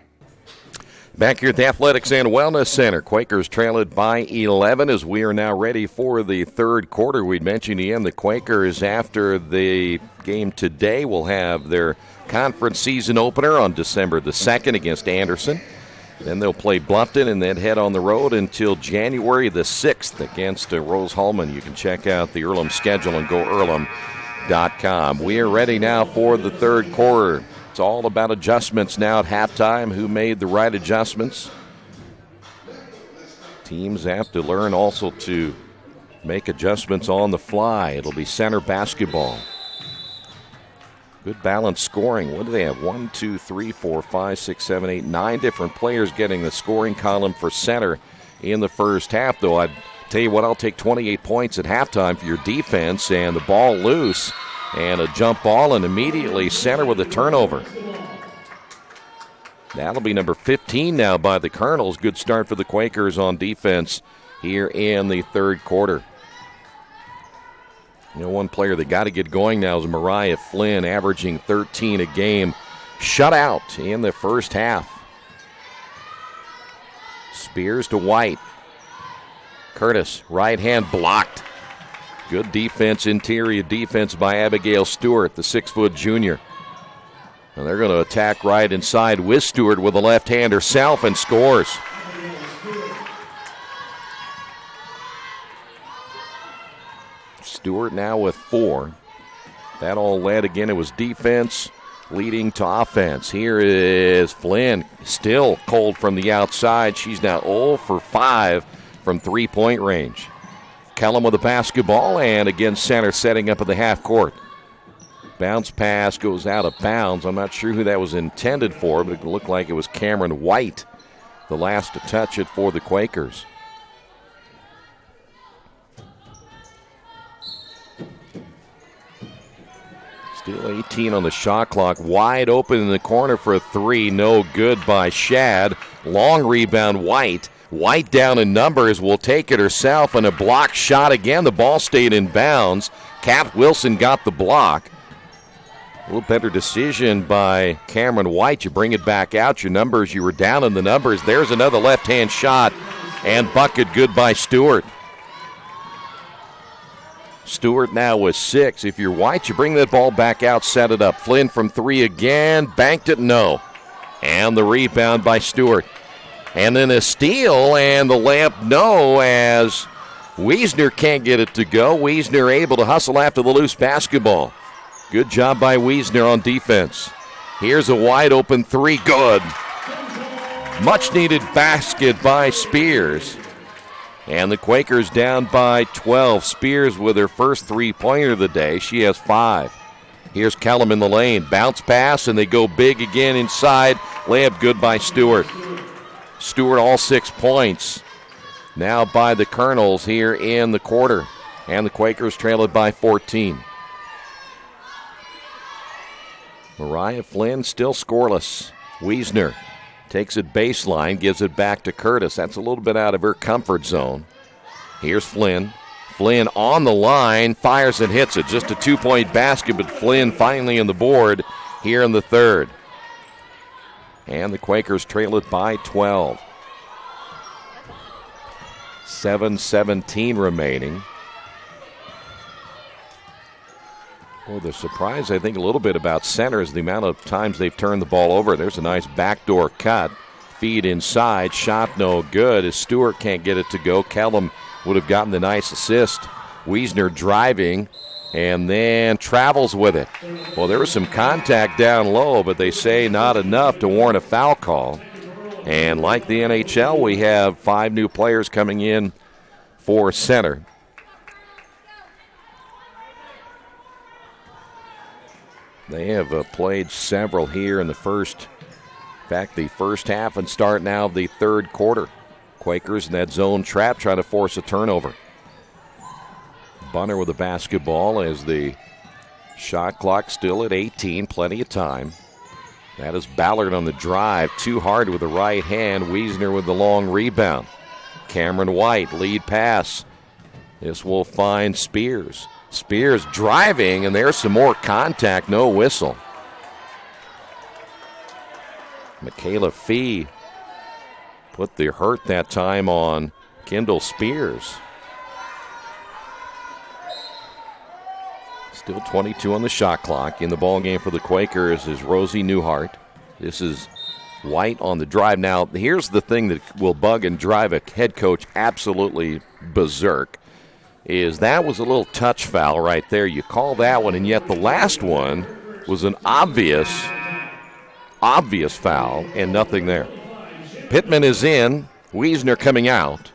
Back here at the Athletics and Wellness Center, Quakers trail it by 11 as we are now ready for the third quarter. We'd mentioned again the Quakers, after the game today, will have their conference season opener on December the 2nd against Anderson. Then they'll play Bluffton and then head on the road until January the 6th against Rose-Hulman. You can check out the Earlham schedule and go Earlham.com. We are ready now for the third quarter. It's all about adjustments now at halftime. Who made the right adjustments? Teams have to learn also to make adjustments on the fly. It'll be center basketball. Good balanced scoring. What do they have? 1, 2, 3, 4, 5, 6, 7, 8, 9 different players getting the scoring column for center in the first half, though. I'd tell you what, I'll take 28 points at halftime for your defense, and the ball loose and a jump ball, and immediately center with a turnover. That'll be number 15 now by the Colonels. Good start for the Quakers on defense here in the third quarter. You know, one player that got to get going now is Mariah Flynn, averaging 13 a game. Shut out in the first half. Spears to White. Curtis, right hand blocked. Good defense, interior defense by Abigail Stewart, the 6-foot junior. And they're going to attack right inside with Stewart with a left hand herself and scores. Stewart now with 4. That all led again. It was defense leading to offense. Here is Flynn, still cold from the outside. She's now 0 for 5 from three-point range. Kellum with the basketball, and again center setting up at the half court. Bounce pass goes out of bounds. I'm not sure who that was intended for, but it looked like it was Cameron White, the last to touch it for the Quakers. Still 18 on the shot clock. Wide open in the corner for a 3. No good by Shad. Long rebound, White. White down in numbers, will take it herself, and a block shot again. The ball stayed in bounds. Kat Wilson got the block. A little better decision by Cameron White. You bring it back out. Your numbers, you were down in the numbers. There's another left-hand shot, and bucket good by Stewart. Stewart now with 6. If you're White, you bring that ball back out, set it up. Flynn from 3 again, banked it, no. And the rebound by Stewart. And then a steal, and the layup, no, as Wiesner can't get it to go. Wiesner able to hustle after the loose basketball. Good job by Wiesner on defense. Here's a wide open 3, good. Much needed basket by Spears. And the Quakers down by 12. Spears with her first three-pointer of the day. She has 5. Here's Kellum in the lane. Bounce pass, and they go big again inside. Layup good by Stewart. Stewart all 6 points. Now by the Colonels here in the quarter. And the Quakers trail it by 14. Mariah Flynn still scoreless. Wiesner takes it baseline, gives it back to Curtis. That's a little bit out of her comfort zone. Here's Flynn. Flynn on the line, fires and hits it. Just a 2-point basket, but Flynn finally on the board here in the third. And the Quakers trail it by 12. 7:17 remaining. Well, the surprise, I think, a little bit about center is the amount of times they've turned the ball over. There's a nice backdoor cut. Feed inside. Shot no good as Stewart can't get it to go. Kellum would have gotten the nice assist. Wiesner driving and then travels with it. Well, there was some contact down low, but they say not enough to warrant a foul call. And like the NHL, we have 5 new players coming in for center. They have played several here in the first half and start now the third quarter. Quakers in that zone trap trying to force a turnover. Bunner with the basketball as the shot clock still at 18, plenty of time. That is Ballard on the drive, too hard with the right hand. Wiesner with the long rebound. Cameron White, lead pass. This will find Spears. Spears driving, and there's some more contact, no whistle. Michaela Fee put the hurt that time on Kendall Spears. Still 22 on the shot clock. In the ball game for the Quakers is Rosie Newhart. This is White on the drive. Now, here's the thing that will bug and drive a head coach absolutely berserk, is that was a little touch foul right there. You call that one, and yet the last one was an obvious foul, and nothing there. Pittman is in. Wiesner coming out.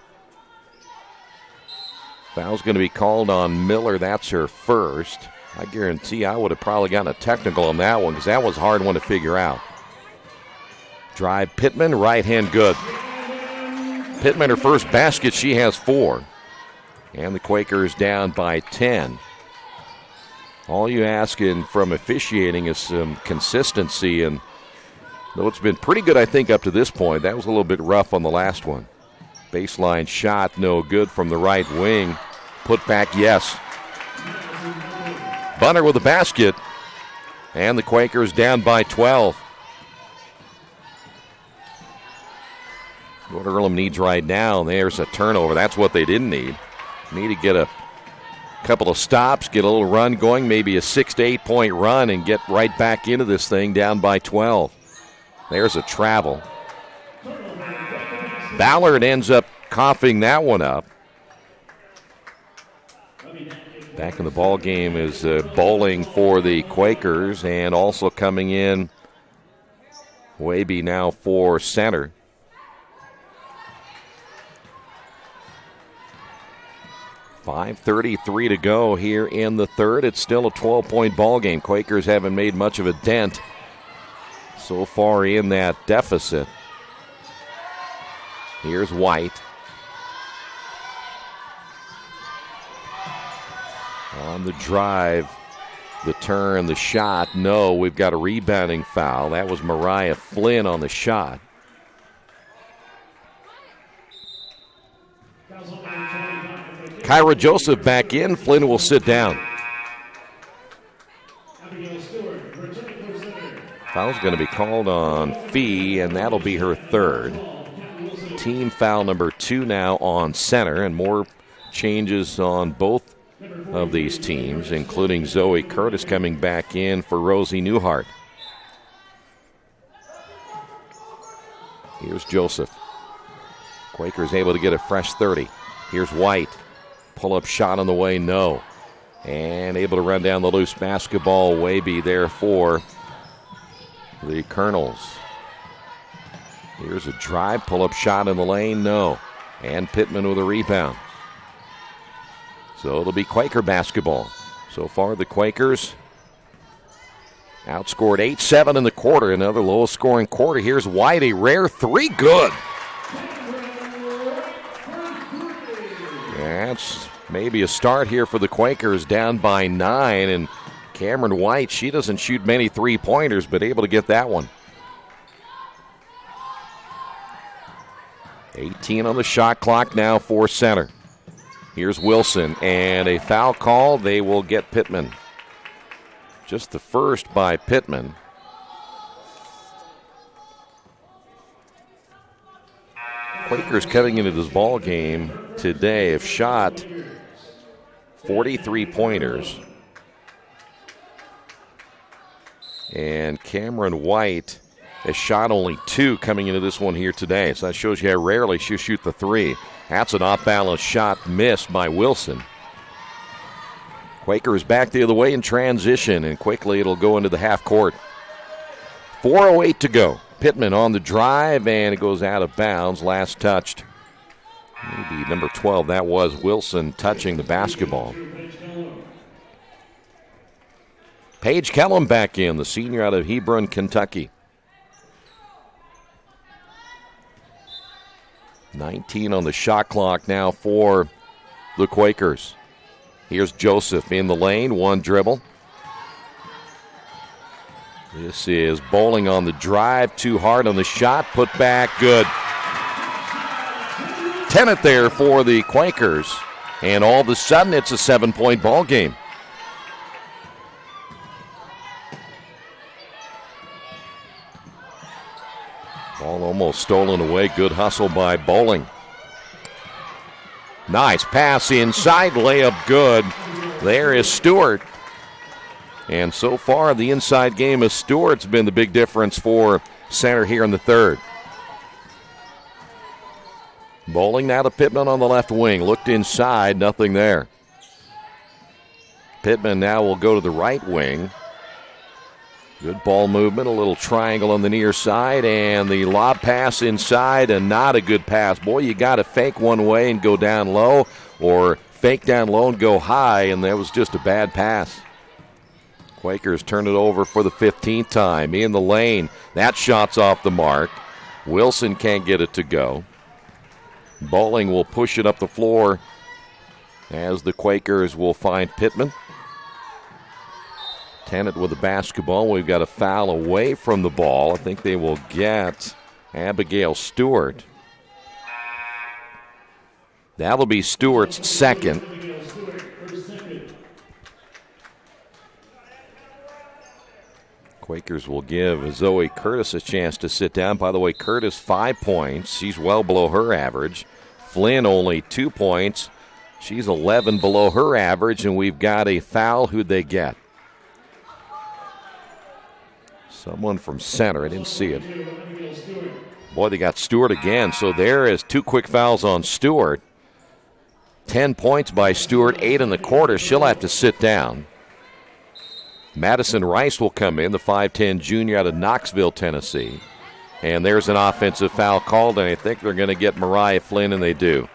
Foul's going to be called on Miller. That's her first. I guarantee I would have probably gotten a technical on that one because that was a hard one to figure out. Drive Pittman, right hand good. Pittman, her first basket, she has 4. And the Quakers down by 10. All you asking from officiating is some consistency, and though it's been pretty good, I think, up to this point, that was a little bit rough on the last one. Baseline shot, no good from the right wing. Put back, yes. Bunner with the basket, and the Quakers down by 12. What Earlham needs right now, there's a turnover. That's what they didn't need. Need to get a couple of stops, get a little run going, maybe a 6 to 8 point run, and get right back into this thing down by 12. There's a travel. Ballard ends up coughing that one up. Back in the ball game is bowling for the Quakers, and also coming in, Waby now for center. .5:33 to go here in the third. It's still a 12-point ball game. Quakers haven't made much of a dent so far in that deficit. Here's White. On the drive, the turn, the shot. No, we've got a rebounding foul. That was Mariah Flynn on the shot. Kyra Joseph back in. Flynn will sit down. Foul's going to be called on Fee, and that'll be her third. Team foul number 2 now on center, and more changes on both of these teams, including Zoe Curtis coming back in for Rosie Newhart. Here's Joseph. Quakers able to get a fresh 30. Here's White. Pull-up shot on the way, no. And able to run down the loose basketball. Waby there for the Colonels. Here's a drive, pull-up shot in the lane, no. And Pittman with a rebound. So it'll be Quaker basketball. So far, the Quakers outscored 8-7 in the quarter. Another lowest-scoring quarter. Here's White, a rare 3, good. That's maybe a start here for the Quakers, down by 9. And Cameron White, she doesn't shoot many three-pointers, but able to get that one. 18 on the shot clock now for center. Here's Wilson, and a foul call. They will get Pittman. Just the first by Pittman. Quakers coming into this ball game today have shot 43 pointers. And Cameron White has shot only 2 coming into this one here today. So that shows you how rarely she'll shoot the 3. That's an off-balance shot missed by Wilson. Quakers back the other way in transition, and quickly it'll go into the half court. 4:08 to go. Pittman on the drive, and it goes out of bounds. Last touched. Maybe number 12, that was Wilson touching the basketball. Paige Kellum back in, the senior out of Hebron, Kentucky. 19 on the shot clock now for the Quakers. Here's Joseph in the lane, one dribble. This is Bowling on the drive, too hard on the shot, put back, good. 10 it there for the Quakers, and all of a sudden it's a 7-point ball game. Ball almost stolen away. Good hustle by Bowling. Nice pass inside, layup good. There is Stewart. And so far, the inside game of Stewart's been the big difference for center here in the third. Bowling now to Pittman on the left wing. Looked inside, nothing there. Pittman now will go to the right wing. Good ball movement, a little triangle on the near side, and the lob pass inside, and not a good pass. Boy, you got to fake one way and go down low, or fake down low and go high, and that was just a bad pass. Quakers turn it over for the 15th time. In the lane. That shot's off the mark. Wilson can't get it to go. Bowling will push it up the floor as the Quakers will find Pittman. Tennant with the basketball. We've got a foul away from the ball. I think they will get Abigail Stewart. That'll be Stewart's second. Quakers will give Zoe Curtis a chance to sit down. By the way, Curtis 5 points. She's well below her average. Flynn only 2 points. She's 11 below her average, and we've got a foul. Who'd they get? Someone from center. I didn't see it. Boy, they got Stewart again. So there is 2 quick fouls on Stewart. 10 points by Stewart, 8 in the quarter. She'll have to sit down. Madison Rice will come in, the 5'10 junior out of Knoxville, Tennessee. And there's an offensive foul called, and I think they're going to get Mariah Flynn, and they do.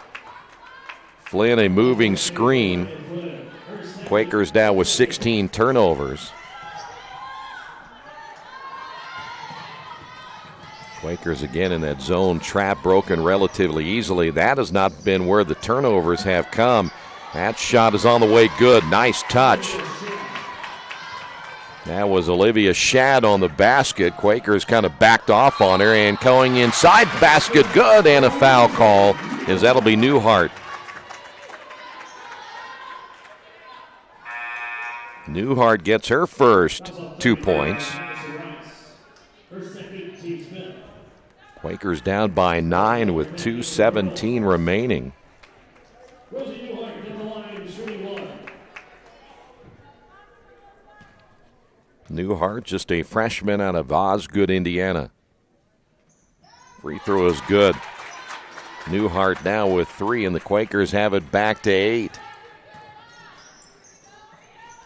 Flynn, a moving screen. Quakers down with 16 turnovers. Quakers again in that zone trap, broken relatively easily. That has not been where the turnovers have come. That shot is on the way, good. Nice touch. That was Olivia Shad on the basket. Quakers kind of backed off on her, and going inside, basket good, and a foul call, as that'll be Newhart. Newhart gets her first 2 points. Quakers down by 9 with 2:17 remaining. Newhart, just a freshman out of Osgood, Indiana. Free throw is good. Newhart now with 3, and the Quakers have it back to 8.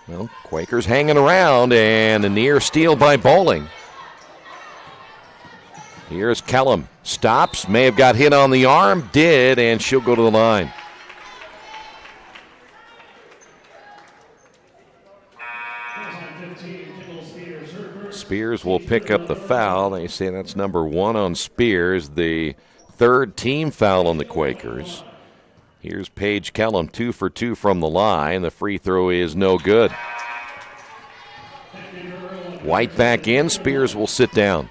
Well, Quakers hanging around, and a near steal by Bowling. Here's Kellum. Stops, may have got hit on the arm, did, and she'll go to the line. Spears will pick up the foul. They say that's number 1 on Spears, the 3rd team foul on the Quakers. Here's Paige Kellum, 2 for 2 from the line. The free throw is no good. White back in. Spears will sit down.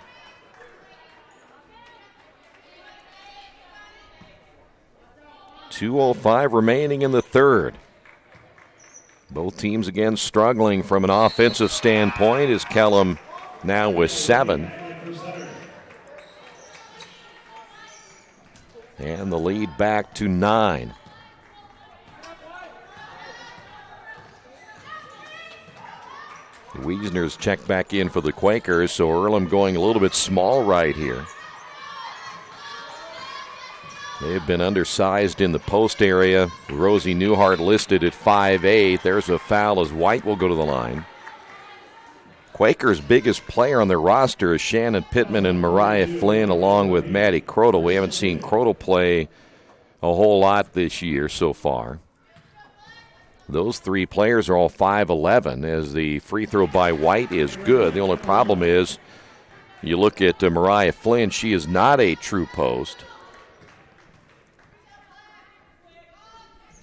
.205 remaining in the third. Both teams again struggling from an offensive standpoint, as Kellum now with 7. And the lead back to 9. The Wiesners check back in for the Quakers, so Earlham going a little bit small right here. They've been undersized in the post area. Rosie Newhart listed at 5'8". There's a foul as White will go to the line. Quakers' biggest player on their roster is Shannon Pittman and Mariah Flynn, along with Maddie Crotel. We haven't seen Crotel play a whole lot this year so far. Those 3 players are all 5'11", as the free throw by White is good. The only problem is, you look at Mariah Flynn, she is not a true post.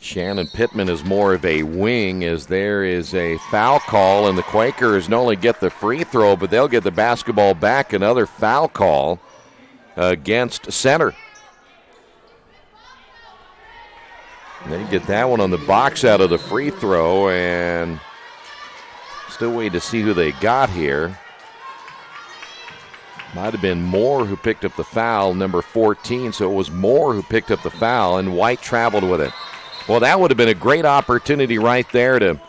Shannon Pittman is more of a wing, as there is a foul call, and the Quakers not only get the free throw, but they'll get the basketball back. Another foul call against center. They get that one on the box out of the free throw, and still waiting to see who they got here. Might have been Moore who picked up the foul, number 14, so it was Moore who picked up the foul, and White traveled with it. Well, that would have been a great opportunity right there to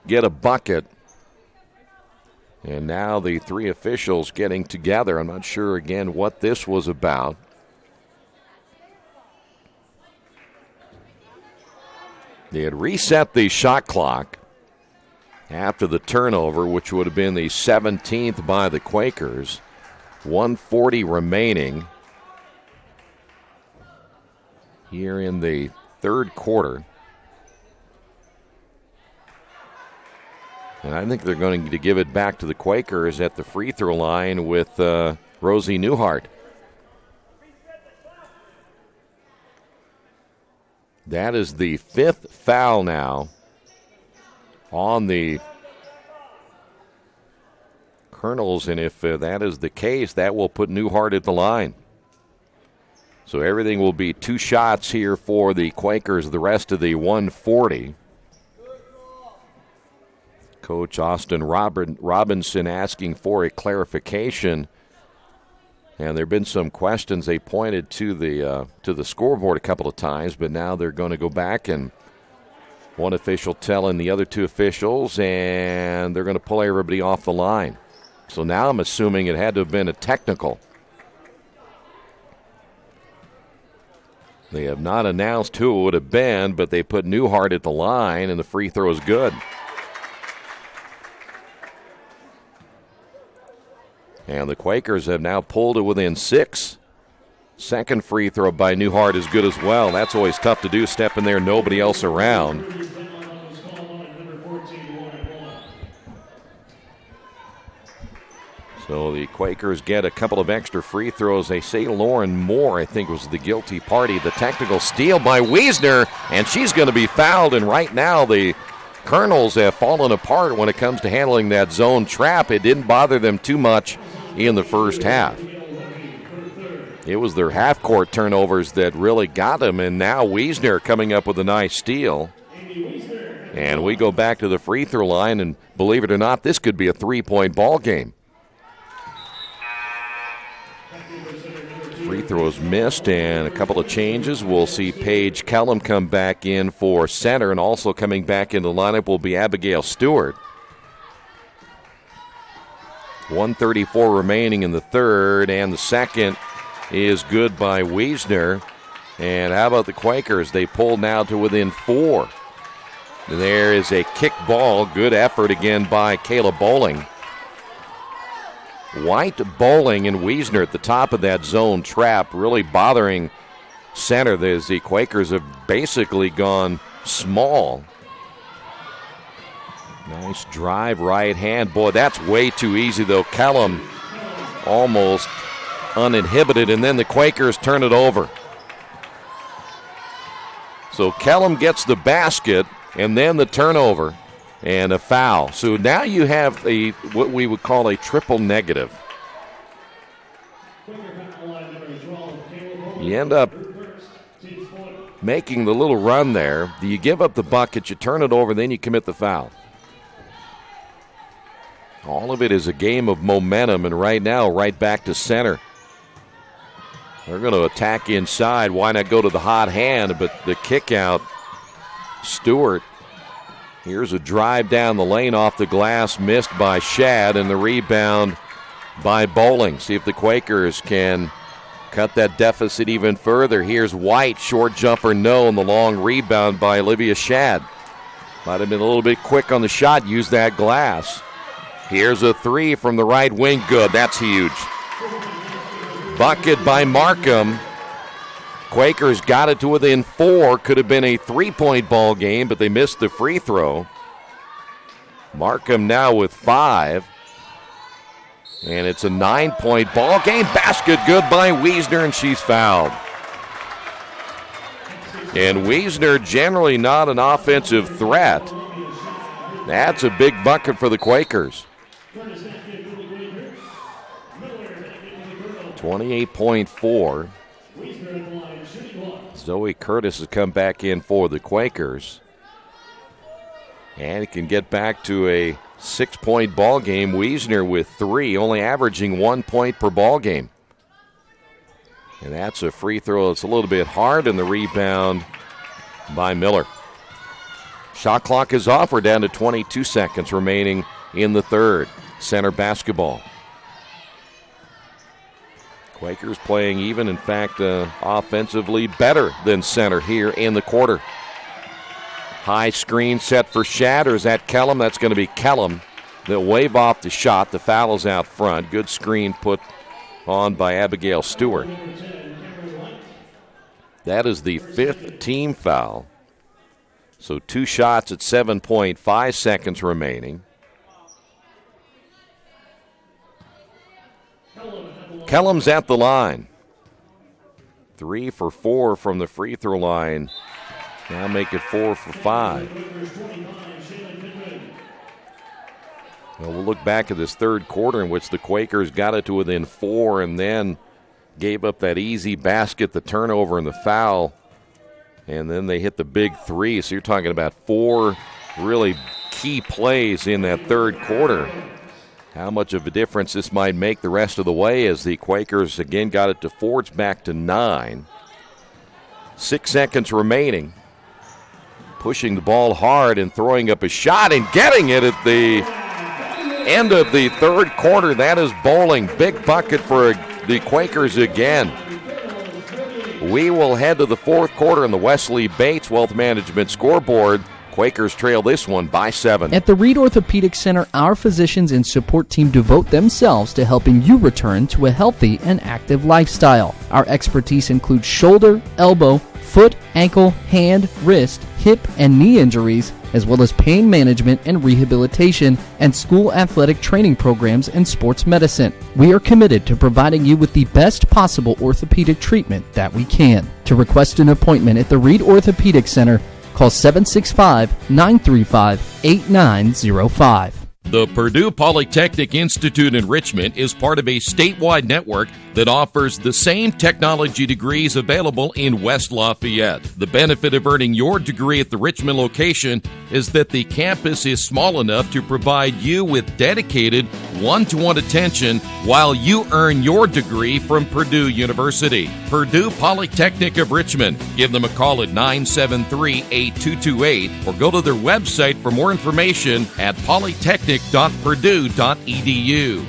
get a bucket. And now the 3 officials getting together. I'm not sure, again, what this was about. They had reset the shot clock after the turnover, which would have been the 17th by the Quakers. 1:40 remaining here in the third quarter. And I think they're going to give it back to the Quakers at the free throw line with Rosie Newhart. That is the 5th foul now on the Colonels, and if that is the case, that will put Newhart at the line. So everything will be 2 shots here for the Quakers the rest of the 140. Coach Austin Robinson asking for a clarification. And there have been some questions. They pointed to the scoreboard a couple of times, but now they're going to go back and one official telling the other 2 officials, and they're going to pull everybody off the line. So now I'm assuming it had to have been a technical. They have not announced who it would have been, but they put Newhart at the line, and the free throw is good. And the Quakers have now pulled it within 6. Second free throw by Newhart is good as well. That's always tough to do, step in there, nobody else around. So the Quakers get a couple of extra free throws. They say Lauren Moore, I think, was the guilty party. The technical steal by Wiesner, and she's going to be fouled. And right now the Colonels have fallen apart when it comes to handling that zone trap. It didn't bother them too much in the first half. It was their half-court turnovers that really got them, and now Wiesner coming up with a nice steal. And we go back to the free throw line, and believe it or not, this could be a 3-point ball game. Free throws missed and a couple of changes. We'll see Paige Kellum come back in for center, and also coming back in the lineup will be Abigail Stewart. 1:34 remaining in the third, and the second is good by Wiesner. And how about the Quakers? They pull now to within 4. There is a kick ball. Good effort again by Kayla Bowling. White, Bowling, and Wiesner at the top of that zone trap, really bothering center. The Quakers have basically gone small. Nice drive, right hand. Boy, that's way too easy, though. Kellum almost uninhibited, and then the Quakers turn it over. So Kellum gets the basket, and then the turnover. And a foul. So now you have what we would call a triple negative. You end up making the little run there. You give up the bucket, you turn it over, then you commit the foul. All of it is a game of momentum, and right now, right back to center. They're going to attack inside. Why not go to the hot hand? But the kick out, Stewart. Here's a drive down the lane off the glass, missed by Shad, and the rebound by Bowling. See if the Quakers can cut that deficit even further. Here's White, short jumper, no, and the long rebound by Olivia Shad. Might have been a little bit quick on the shot, used that glass. Here's a 3 from the right wing, good, that's huge. Bucket by Markham. Quakers got it to within 4. Could have been a 3-point ball game, but they missed the free throw. Markham now with 5. And it's a 9-point ball game. Basket good by Wiesner, and she's fouled. And Wiesner generally not an offensive threat. That's a big bucket for the Quakers. 28.4. Zoe Curtis has come back in for the Quakers. And it can get back to a 6-point ball game. Wiesner with 3, only averaging 1 point per ball game. And that's a free throw that's a little bit hard, and the rebound by Miller. Shot clock is off. We're down to 22 seconds remaining in the third. Center basketball. Quakers playing even, in fact, offensively better than center here in the quarter. High screen set for Shad, or is that Kellum? That's going to be Kellum. They'll wave off the shot. The foul is out front. Good screen put on by Abigail Stewart. That is the 5th team foul. So 2 shots at 7.5 seconds remaining. Kellum's at the line. 3 for 4 from the free throw line. Now make it 4 for 5. Well, we'll look back at this third quarter in which the Quakers got it to within 4 and then gave up that easy basket, the turnover, and the foul. And then they hit the big 3. So you're talking about 4 really key plays in that third quarter. How much of a difference this might make the rest of the way as the Quakers again got it to 4. It's back to 9. 6 seconds remaining. Pushing the ball hard and throwing up a shot and getting it at the end of the third quarter. That is Bowling. Big bucket for the Quakers again. We will head to the fourth quarter in the Wesley Bates Wealth Management scoreboard. Quakers trail this one by 7. At the Reed Orthopedic Center, our physicians and support team devote themselves to helping you return to a healthy and active lifestyle. Our expertise includes shoulder, elbow, foot, ankle, hand, wrist, hip, and knee injuries, as well as pain management and rehabilitation, and school athletic training programs and sports medicine. We are committed to providing you with the best possible orthopedic treatment that we can. To request an appointment at the Reed Orthopedic Center, call 765-935-8905. The Purdue Polytechnic Institute in Richmond is part of a statewide network that offers the same technology degrees available in West Lafayette. The benefit of earning your degree at the Richmond location is that the campus is small enough to provide you with dedicated one-to-one attention while you earn your degree from Purdue University. Purdue Polytechnic of Richmond. Give them a call at 973-8228 or go to their website for more information at polytechnic.purdue.edu.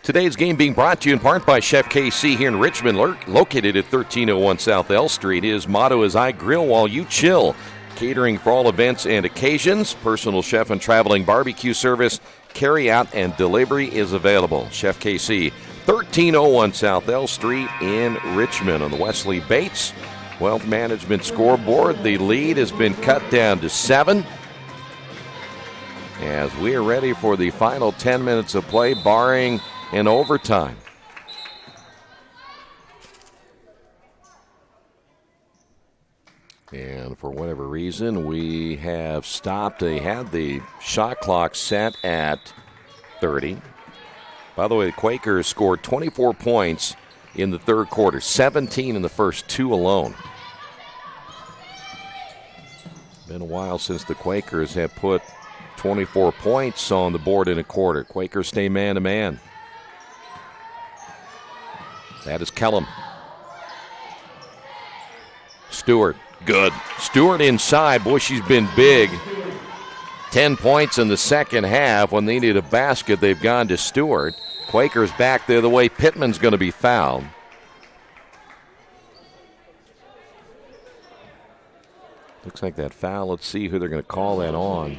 Today's game being brought to you in part by Chef KC here in Richmond, located at 1301 South L Street. His motto is, I grill while you chill. Catering for all events and occasions. Personal chef and traveling barbecue service. Carry out and delivery is available. Chef KC, 1301 South L Street in Richmond. On the Wesley Bates Wealth Management scoreboard, the lead has been cut down to 7. As we are ready for the final 10 minutes of play, barring an overtime. And for whatever reason, we have stopped. They had the shot clock set at 30. By the way, the Quakers scored 24 points in the third quarter, 17 in the first 2 alone. Been a while since the Quakers have put 24 points on the board in a quarter. Quakers stay man-to-man. That is Kellum. Stewart, good. Stewart inside. Boy, she's been big. 10 points in the second half. When they need a basket, they've gone to Stewart. Quakers back there the way Pittman's going to be fouled. Looks like that foul. Let's see who they're going to call that on.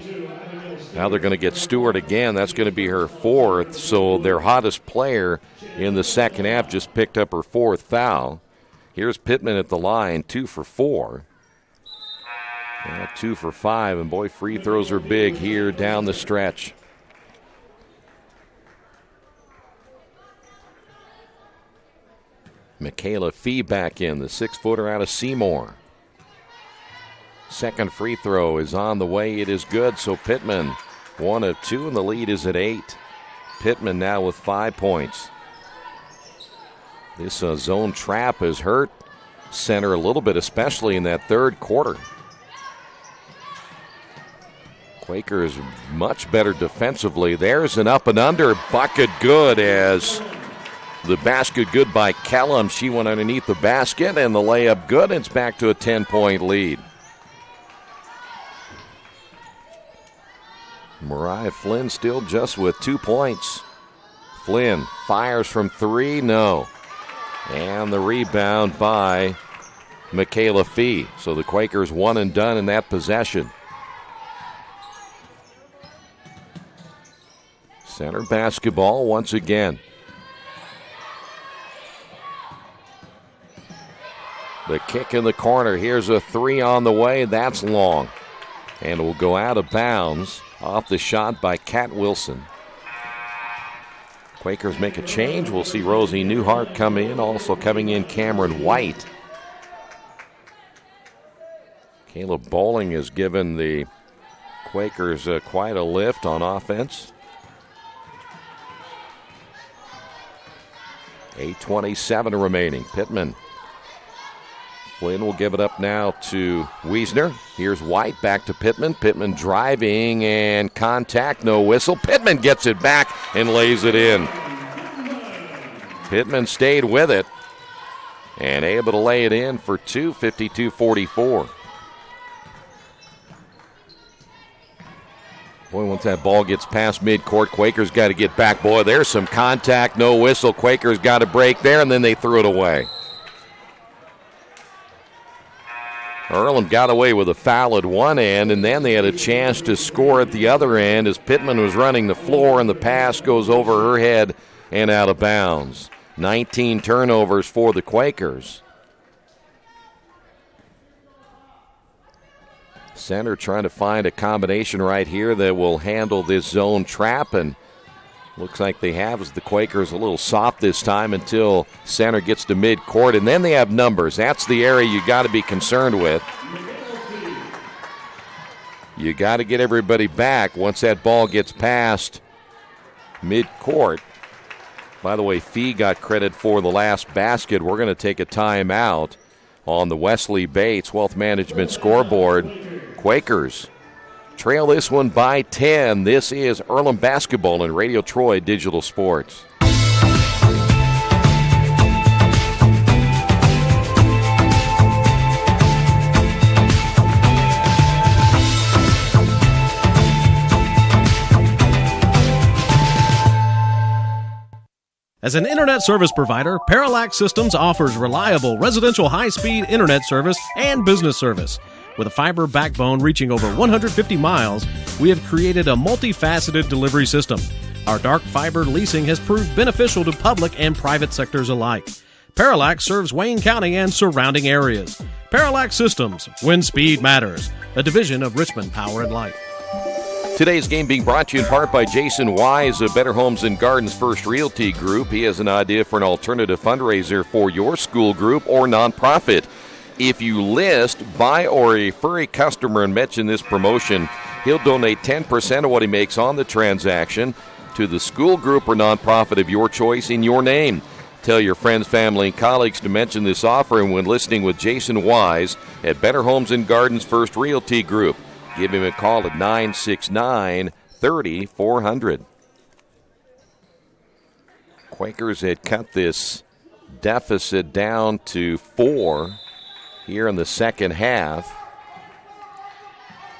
Now they're going to get Stewart again. That's going to be her 4th. So their hottest player in the second half just picked up her 4th foul. Here's Pittman at the line, 2 for 4. 2 for 5. And boy, free throws are big here down the stretch. Michaela Fee back in, the 6-footer out of Seymour. Second free throw is on the way. It is good. So Pittman, 1 of 2, and the lead is at 8. Pittman now with 5 points. This zone trap has hurt center a little bit, especially in that third quarter. Quakers much better defensively. There's an up and under. Bucket good as the basket good by Kellum. She went underneath the basket, and the layup good. It's back to a 10-point lead. Mariah Flynn still just with 2 points. Flynn fires from 3, no. And the rebound by Michaela Fee. So the Quakers one and done in that possession. Center basketball once again. The kick in the corner. Here's a 3 on the way. That's long. And it will go out of bounds off the shot by Kat Wilson. Quakers make a change. We'll see Rosie Newhart come in. Also coming in, Cameron White. Caleb Bowling has given the Quakers quite a lift on offense. 8:27 remaining. Pittman. Flynn will give it up now to Wiesner. Here's White back to Pittman. Pittman driving and contact, no whistle. Pittman gets it back and lays it in. Pittman stayed with it and able to lay it in for two, 52-44. Boy, once that ball gets past midcourt, Quakers got to get back. Boy, there's some contact, no whistle. Quakers got a break there, and then they threw it away. Earlham got away with a foul at one end, and then they had a chance to score at the other end as Pittman was running the floor, and the pass goes over her head and out of bounds. 19 turnovers for the Quakers. Center trying to find a combination right here that will handle this zone trap, and looks like they have as the Quakers a little soft this time until center gets to midcourt, and then they have numbers. That's the area you got to be concerned with. You got to get everybody back once that ball gets past midcourt. By the way, Fee got credit for the last basket. We're going to take a timeout on the Wesley Bates Wealth Management scoreboard. Quakers trail this one by 10. This is Earlham Basketball and Radio Troy Digital Sports. As an internet service provider, Parallax Systems offers reliable residential high-speed internet service and business service. With a fiber backbone reaching over 150 miles, we have created a multifaceted delivery system. Our dark fiber leasing has proved beneficial to public and private sectors alike. Parallax serves Wayne County and surrounding areas. Parallax Systems, when speed matters, a division of Richmond Power and Light. Today's game being brought to you in part by Jason Wise of Better Homes and Gardens First Realty Group. He has an idea for an alternative fundraiser for your school group or nonprofit. If you list, buy, or refer a customer and mention this promotion, he'll donate 10% of what he makes on the transaction to the school group or nonprofit of your choice in your name. Tell your friends, family, and colleagues to mention this offer when listening with Jason Wise at Better Homes and Gardens First Realty Group. Give him a call at 969-30-400. Quakers had cut this deficit down to 4 here in the second half.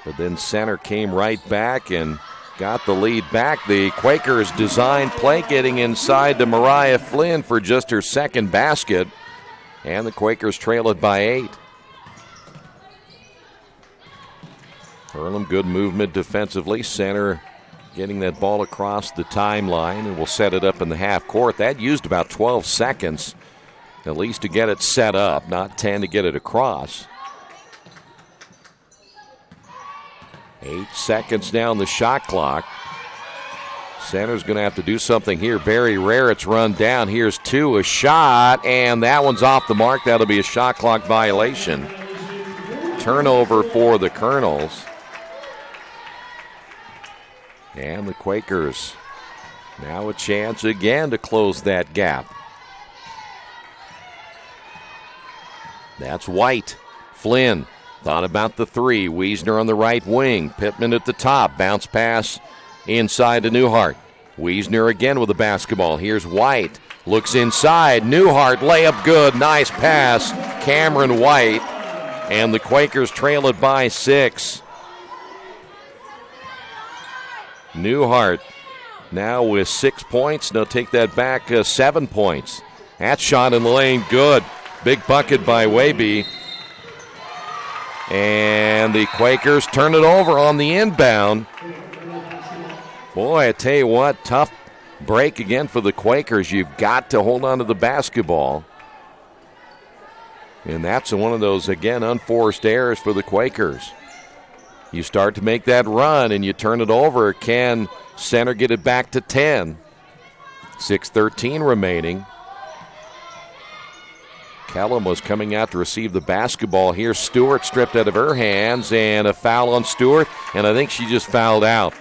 But then center came right back and got the lead back. The Quakers designed play getting inside to Mariah Flynn for just her second basket. And the Quakers trail it by 8. Earlham, good movement defensively. Center getting that ball across the timeline and will set it up in the half court. That used about 12 seconds at least to get it set up, not 10 to get it across. 8 seconds down the shot clock. Center's going to have to do something here. Barry Rarett's run down. Here's 2, a shot, and that one's off the mark. That'll be a shot clock violation. Turnover for the Colonels. And the Quakers now a chance again to close that gap. That's White. Flynn thought about the 3. Wiesner on the right wing. Pittman at the top. Bounce pass inside to Newhart. Wiesner again with the basketball. Here's White. Looks inside. Newhart layup good. Nice pass. Cameron White. And the Quakers trail it by 6. Newhart now with 6 points. They'll take that back 7 points. That shot in the lane, good. Big bucket by Waby. And the Quakers turn it over on the inbound. Boy, I tell you what, tough break again for the Quakers. You've got to hold on to the basketball. And that's one of those, again, unforced errors for the Quakers. You start to make that run and you turn it over. Can center get it back to 10? 6:13 remaining. Kellum was coming out to receive the basketball here. Stewart stripped out of her hands, and a foul on Stewart, and I think she just fouled out.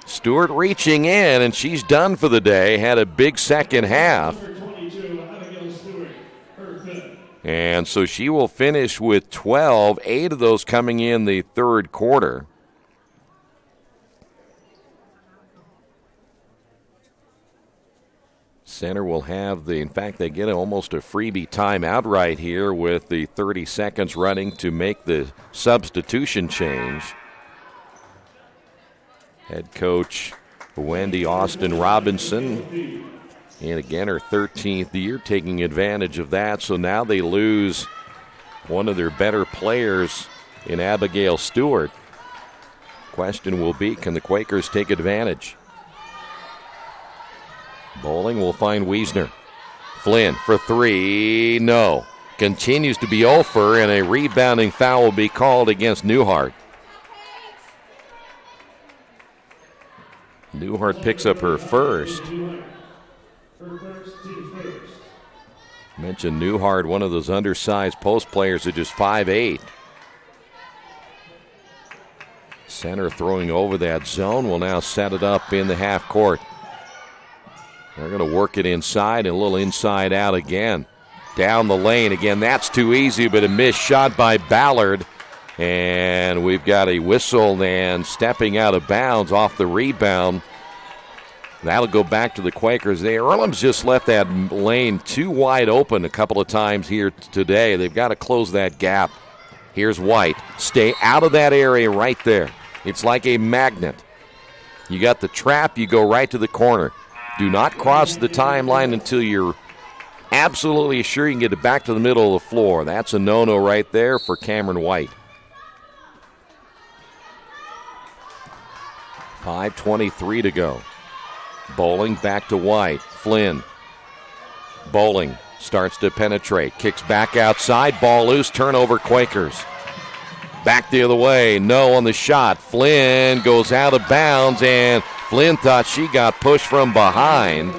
Stewart reaching in, and she's done for the day. Had a big second half. And so she will finish with 12, 8 of those coming in the third quarter. Center will have in fact, they get almost a freebie timeout right here with the 30 seconds running to make the substitution change. Head coach Wendy Austin Robinson, and again her 13th year, taking advantage of that. So now they lose one of their better players in Abigail Stewart. Question will be, can the Quakers take advantage? Bowling will find Wiesner. Flynn for three, no. Continues to be over, and a rebounding foul will be called against Newhart. Newhart picks up her first. Mentioned Newhart, one of those undersized post players at just 5'8". Center throwing over that zone will now set it up in the half court. They're going to work it inside and a little inside out again. Down the lane again. That's too easy, but a missed shot by Ballard. And we've got a whistle and stepping out of bounds off the rebound. That'll go back to the Quakers. Earlham's just left that lane too wide open a couple of times here today. They've got to close that gap. Here's White. Stay out of that area right there. It's like a magnet. You got the trap, you go right to the corner. Do not cross the timeline until you're absolutely sure you can get it back to the middle of the floor. That's a no-no right there for Cameron White. 5:23 to go. Bowling back to White. Flynn. Bowling starts to penetrate. Kicks back outside. Ball loose. Turnover Quakers. Back the other way. No on the shot. Flynn goes out of bounds, and Flynn thought she got pushed from behind.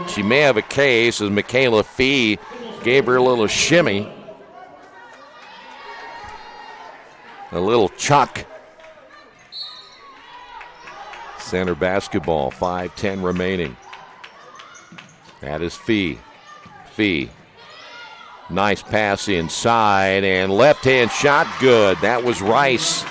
She may have a case as Michaela Fee gave her a little shimmy. A little chuck. Center basketball, 5:10 remaining. That is Fee. Fee. Nice pass inside, and left-hand shot good. That was Rice.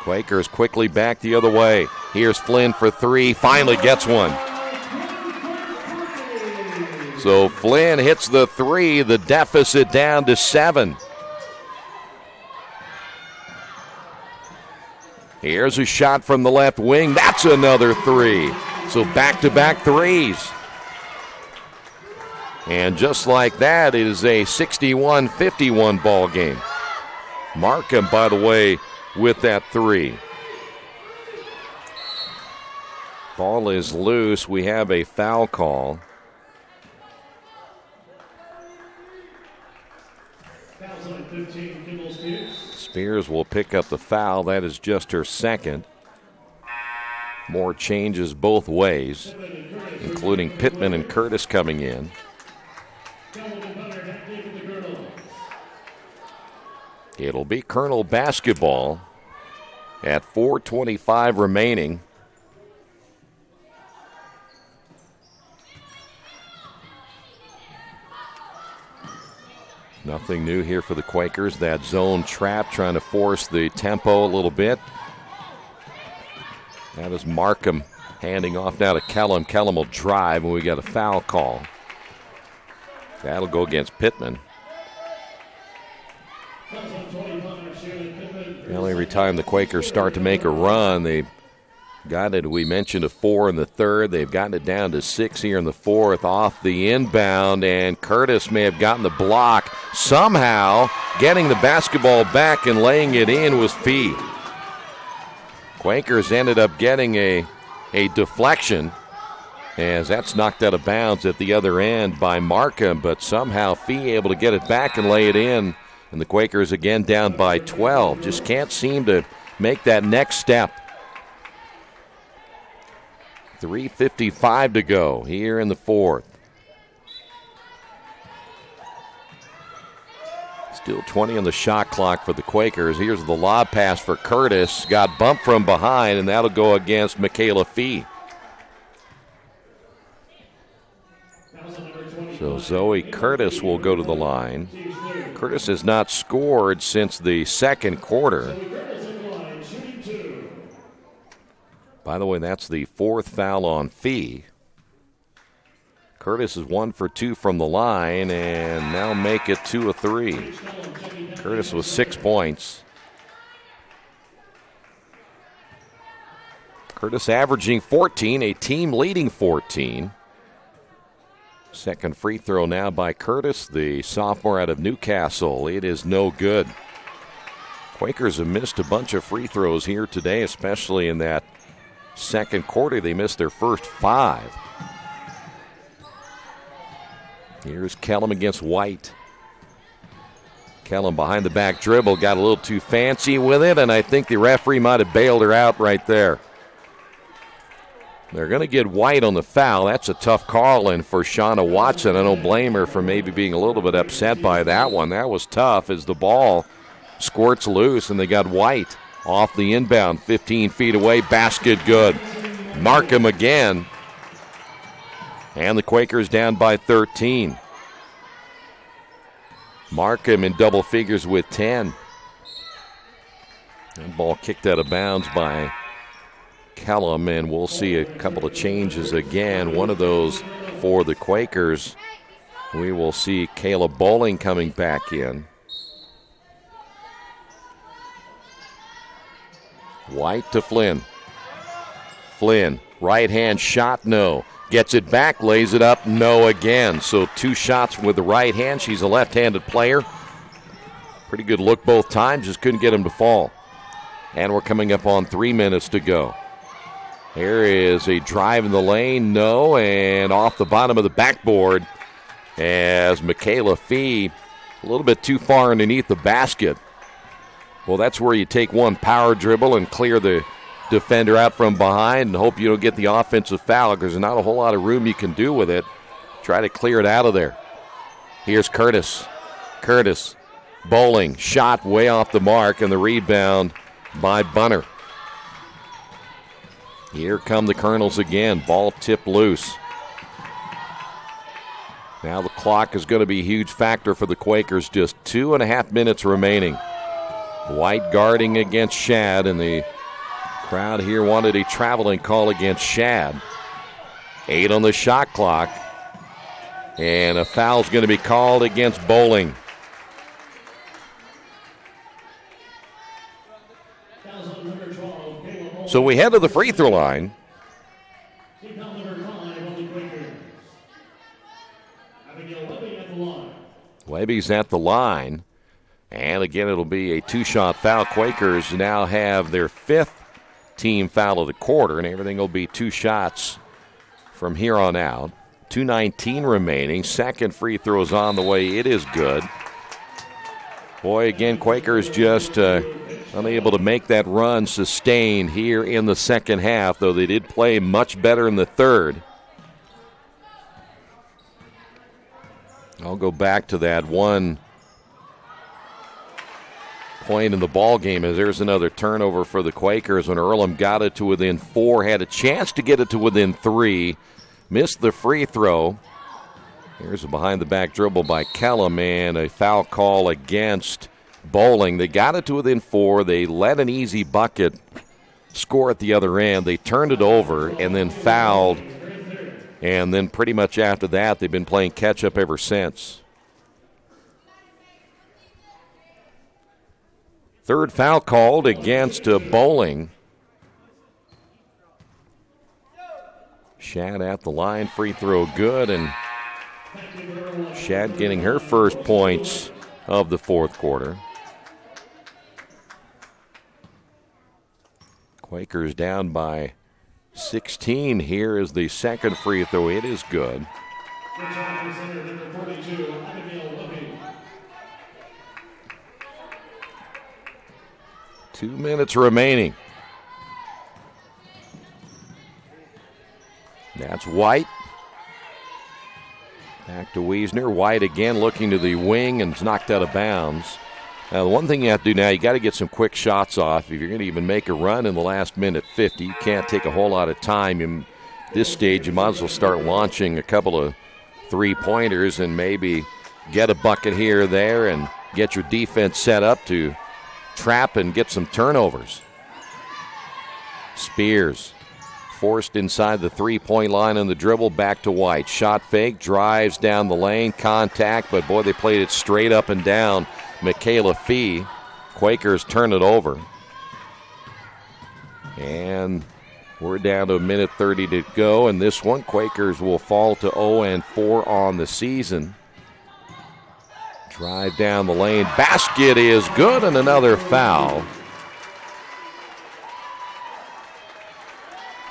Quakers quickly back the other way. Here's Flynn for three. Finally gets one. So Flynn hits the three. The deficit down to 7. Here's a shot from the left wing. That's another three. So back-to-back threes. And just like that, it is a 61-51 ball game. Markham, by the way, with that three. Ball is loose. We have a foul call. Spears will pick up the foul. That is just her second. More changes both ways, including Pittman and Curtis coming in. It'll be Colonel basketball at 4:25 remaining. Nothing new here for the Quakers. That zone trap trying to force the tempo a little bit. That is Markham handing off now to Kellum. Kellum will drive, and we got a foul call. That'll go against Pittman. Well, every time the Quakers start to make a run, they've got it, we mentioned, a 4 in the third. They've gotten it down to 6 here in the fourth off the inbound, and Curtis may have gotten the block. Somehow, getting the basketball back and laying it in was Fee. Quakers ended up getting a deflection, as that's knocked out of bounds at the other end by Markham, but somehow Fee able to get it back and lay it in, and the Quakers again down by 12. Just can't seem to make that next step. 3:55 to go here in the fourth. Still 20 on the shot clock for the Quakers. Here's the lob pass for Curtis. Got bumped from behind, and that'll go against Michaela Fee. So Zoe Curtis will go to the line. Curtis has not scored since the second quarter. By the way, that's the fourth foul on Fee. Curtis is 1 for 2 from the line and now make it 2 of 3. Curtis with 6 points. Curtis averaging 14, a team leading 14. Second free throw now by Curtis, the sophomore out of Newcastle. It is no good. Quakers have missed a bunch of free throws here today, especially in that second quarter. They missed their first 5. Here's Kellum against White. Kellum behind the back dribble, got a little too fancy with it, and I think the referee might have bailed her out right there. They're going to get White on the foul. That's a tough call, and for Shauna Watson, I don't blame her for maybe being a little bit upset by that one. That was tough as the ball squirts loose, and they got White off the inbound, 15 feet away, basket good. Markham again, and the Quakers down by 13. Markham in double figures with 10. That ball kicked out of bounds by Kellum, and we'll see a couple of changes again. One of those for the Quakers. We will see Kayla Bowling coming back in. White to Flynn. Flynn, right hand shot, no. Gets it back, lays it up, no again. So 2 shots with the right hand. She's a left-handed player. Pretty good look both times, just couldn't get him to fall. And we're coming up on 3 minutes to go. Here is a drive in the lane, no, and off the bottom of the backboard as Michaela Fee a little bit too far underneath the basket. Well, that's where you take one power dribble and clear the defender out from behind and hope you don't get the offensive foul because there's not a whole lot of room you can do with it. Try to clear it out of there. Here's Curtis. Curtis, Bowling, shot way off the mark, and the rebound by Bunner. Here come the Colonels again. Ball tipped loose. Now the clock is going to be a huge factor for the Quakers. Just 2.5 minutes remaining. White guarding against Shad, and the crowd here wanted a traveling call against Shad. 8 on the shot clock. And a foul's going to be called against Bowling. So we head to the free throw line. Webby's at the line. And again, it'll be a 2-shot foul. Quakers now have their 5th team foul of the quarter, and everything will be 2 shots from here on out. 2:19 remaining. Second free throw is on the way. It is good. Boy, again, Quakers just unable to make that run sustained here in the second half, though they did play much better in the third. I'll go back to that one point in the ball game as there's another turnover for the Quakers when Earlham got it to within 4, had a chance to get it to within 3, missed the free throw. Here's a behind-the-back dribble by Kellum and a foul call against Bowling. They got it to within 4. They let an easy bucket score at the other end. They turned it over and then fouled. And then pretty much after that, they've been playing catch-up ever since. Third foul called against Bowling. Shad at the line, free throw good, and Shad getting her first points of the fourth quarter. Quakers down by 16. Here is the second free throw. It is good. 2 minutes remaining. That's White. Back to Wiesner. White again looking to the wing and is knocked out of bounds. Now, the one thing you have to do now, you got to get some quick shots off. If you're going to even make a run in the last minute 50, you can't take a whole lot of time. This stage, you might as well start launching a couple of three-pointers and maybe get a bucket here or there and get your defense set up to trap and get some turnovers. Spears forced inside the three-point line on the dribble, back to White. Shot fake, drives down the lane, contact, but boy, they played it straight up and down. Michaela Fee. Quakers turn it over. And we're down to a minute 30 to go, and this one, Quakers will fall to 0-4 on the season. Drive down the lane. Basket is good, and another foul.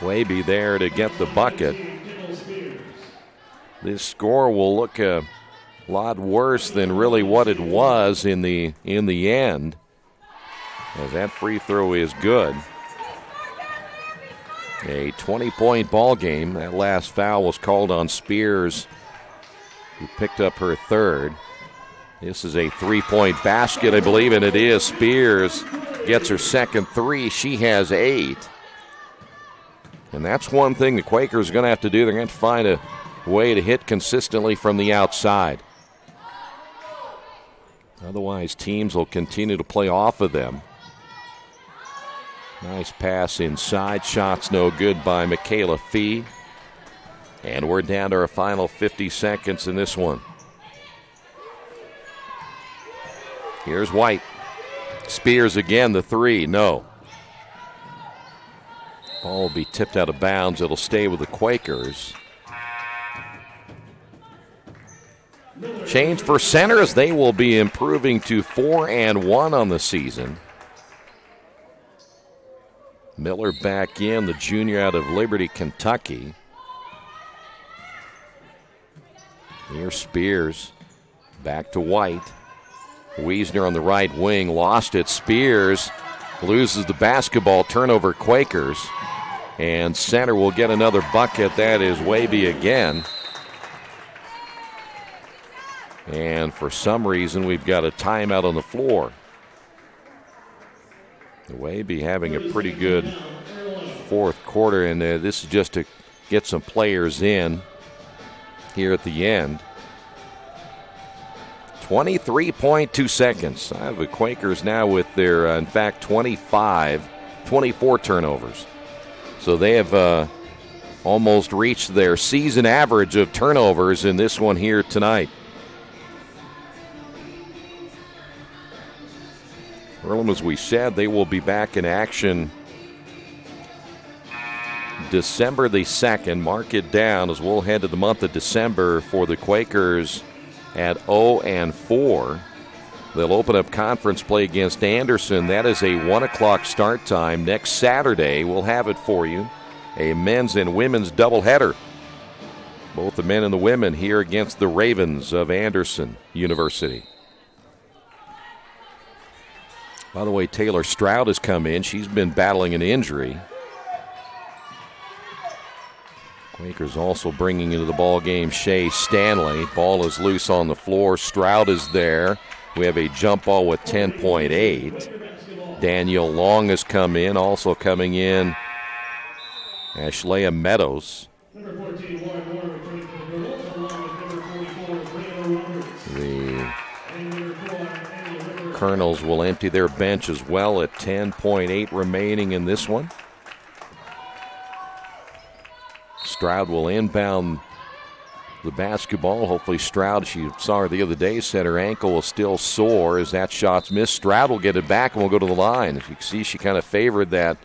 Waby there to get the bucket. This score will look a lot worse than really what it was in the end, as that free throw is good. A 20-point ball game. That last foul was called on Spears, who picked up her third. This is a three-point basket, I believe, and it is. Spears gets her second three. She has 8. And that's one thing the Quakers are going to have to do. They're going to have to find a way to hit consistently from the outside. Otherwise, teams will continue to play off of them. Nice pass inside. Shots no good by Michaela Fee. And we're down to our final 50 seconds in this one. Here's White. Spears again, the three. No. Ball will be tipped out of bounds. It'll stay with the Quakers. Change for centers. They will be improving to 4-1 on the season. Miller back in, the junior out of Liberty, Kentucky. Here's Spears. Back to White. Wiesner on the right wing. Lost it. Spears loses the basketball. Turnover, Quakers. And center will get another bucket. That is Waby again. And for some reason, we've got a timeout on the floor. Waby having a pretty good fourth quarter, and this is just to get some players in here at the end. 23.2 seconds. I have the Quakers now with their, in fact, 24 turnovers. So they have almost reached their season average of turnovers in this one here tonight. Earlham, as we said, they will be back in action December the 2nd. Mark it down as we'll head to the month of December for the Quakers at 0-4. They'll open up conference play against Anderson. That is a 1 o'clock start time. Next Saturday, we'll have it for you. A men's and women's doubleheader. Both the men and the women here against the Ravens of Anderson University. By the way, Taylor Stroud has come in. She's been battling an injury. Quakers also bringing into the ball game Shea Stanley. Ball is loose on the floor. Stroud is there. We have a jump ball with 10.8. Danielle Long has come in. Also coming in, Ashlea Meadows. The Colonels will empty their bench as well at 10.8 remaining in this one. Stroud will inbound the basketball. Hopefully Stroud, she saw her the other day, said her ankle was still sore as that shot's missed. Stroud will get it back and will go to the line. As you can see, she kind of favored that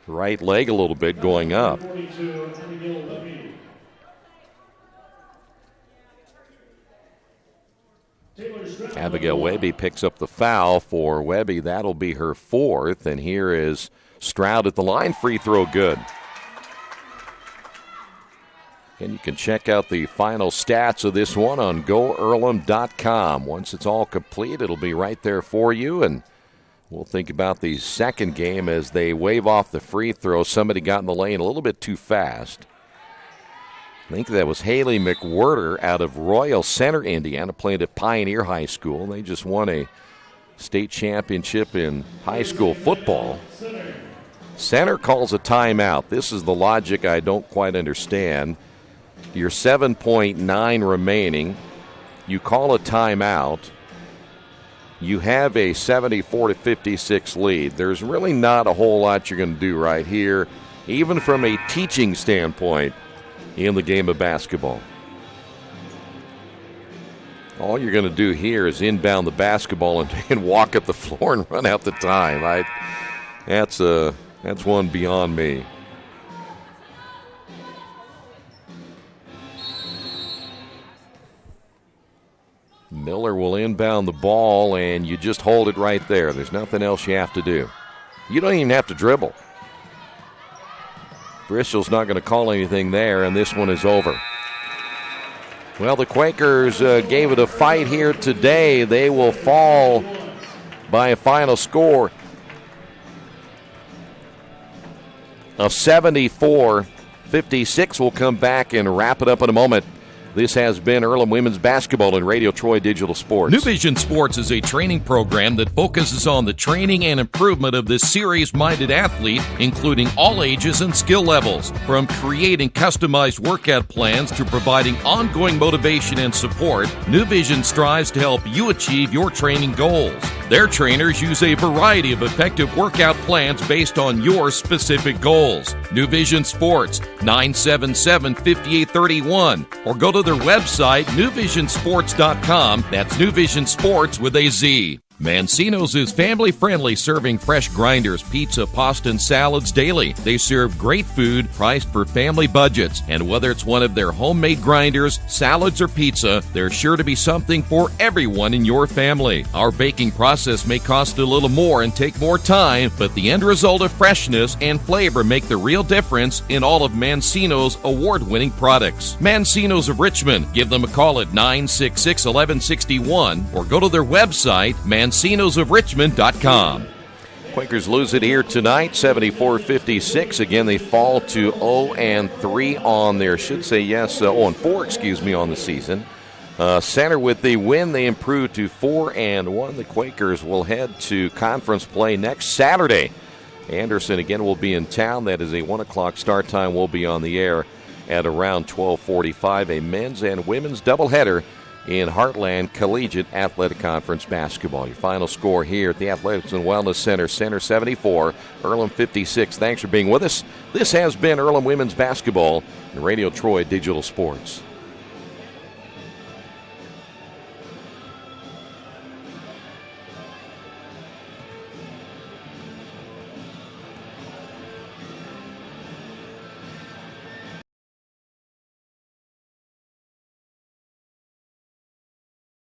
right leg a little bit going up. Abigail Webby picks up the foul for Webby. That'll be her fourth. And here is Stroud at the line. Free throw good. And you can check out the final stats of this one on GoEarlham.com. Once it's all complete, it'll be right there for you. And we'll think about the second game as they wave off the free throw. Somebody got in the lane a little bit too fast. I think that was Haley McWhirter out of Royal Center, Indiana, played at Pioneer High School. They just won a state championship in high school football. Center calls a timeout. This is the logic I don't quite understand. You're 7.9 remaining. You call a timeout. You have a 74-56 lead. There's really not a whole lot you're going to do right here, even from a teaching standpoint in the game of basketball. All you're going to do here is inbound the basketball and walk up the floor and run out the time. That's one beyond me. Miller will inbound the ball, and you just hold it right there. There's nothing else you have to do. You don't even have to dribble. Bristol's not going to call anything there, and this one is over. Well, the Quakers gave it a fight here today. They will fall by a final score of 74-56. We'll come back and wrap it up in a moment. This has been Earlham Women's Basketball and Radio Troy Digital Sports. New Vision Sports is a training program that focuses on the training and improvement of this serious-minded athlete, including all ages and skill levels. From creating customized workout plans to providing ongoing motivation and support, New Vision strives to help you achieve your training goals. Their trainers use a variety of effective workout plans based on your specific goals. New Vision Sports, 977-5831, or go to their website, newvisionsports.com. That's New Vision Sports with a Z. Mancino's is family-friendly, serving fresh grinders, pizza, pasta, and salads daily. They serve great food priced for family budgets. And whether it's one of their homemade grinders, salads, or pizza, there's sure to be something for everyone in your family. Our baking process may cost a little more and take more time, but the end result of freshness and flavor make the real difference in all of Mancino's award-winning products. Mancino's of Richmond. Give them a call at 966-1161 or go to their website, mancinosofrichmond.com. Quakers lose it here tonight, 74-56. Again, they fall to 0-3 on their, 0-4, on the season. Center with the win, they improve to 4-1. The Quakers will head to conference play next Saturday. Anderson again will be in town. That is a 1 o'clock start time. We'll be on the air at around 12:45. A men's and women's doubleheader in Heartland Collegiate Athletic Conference basketball. Your final score here at the Athletics and Wellness Center, Center 74, Earlham 56. Thanks for being with us. This has been Earlham Women's Basketball and Radio Troy Digital Sports.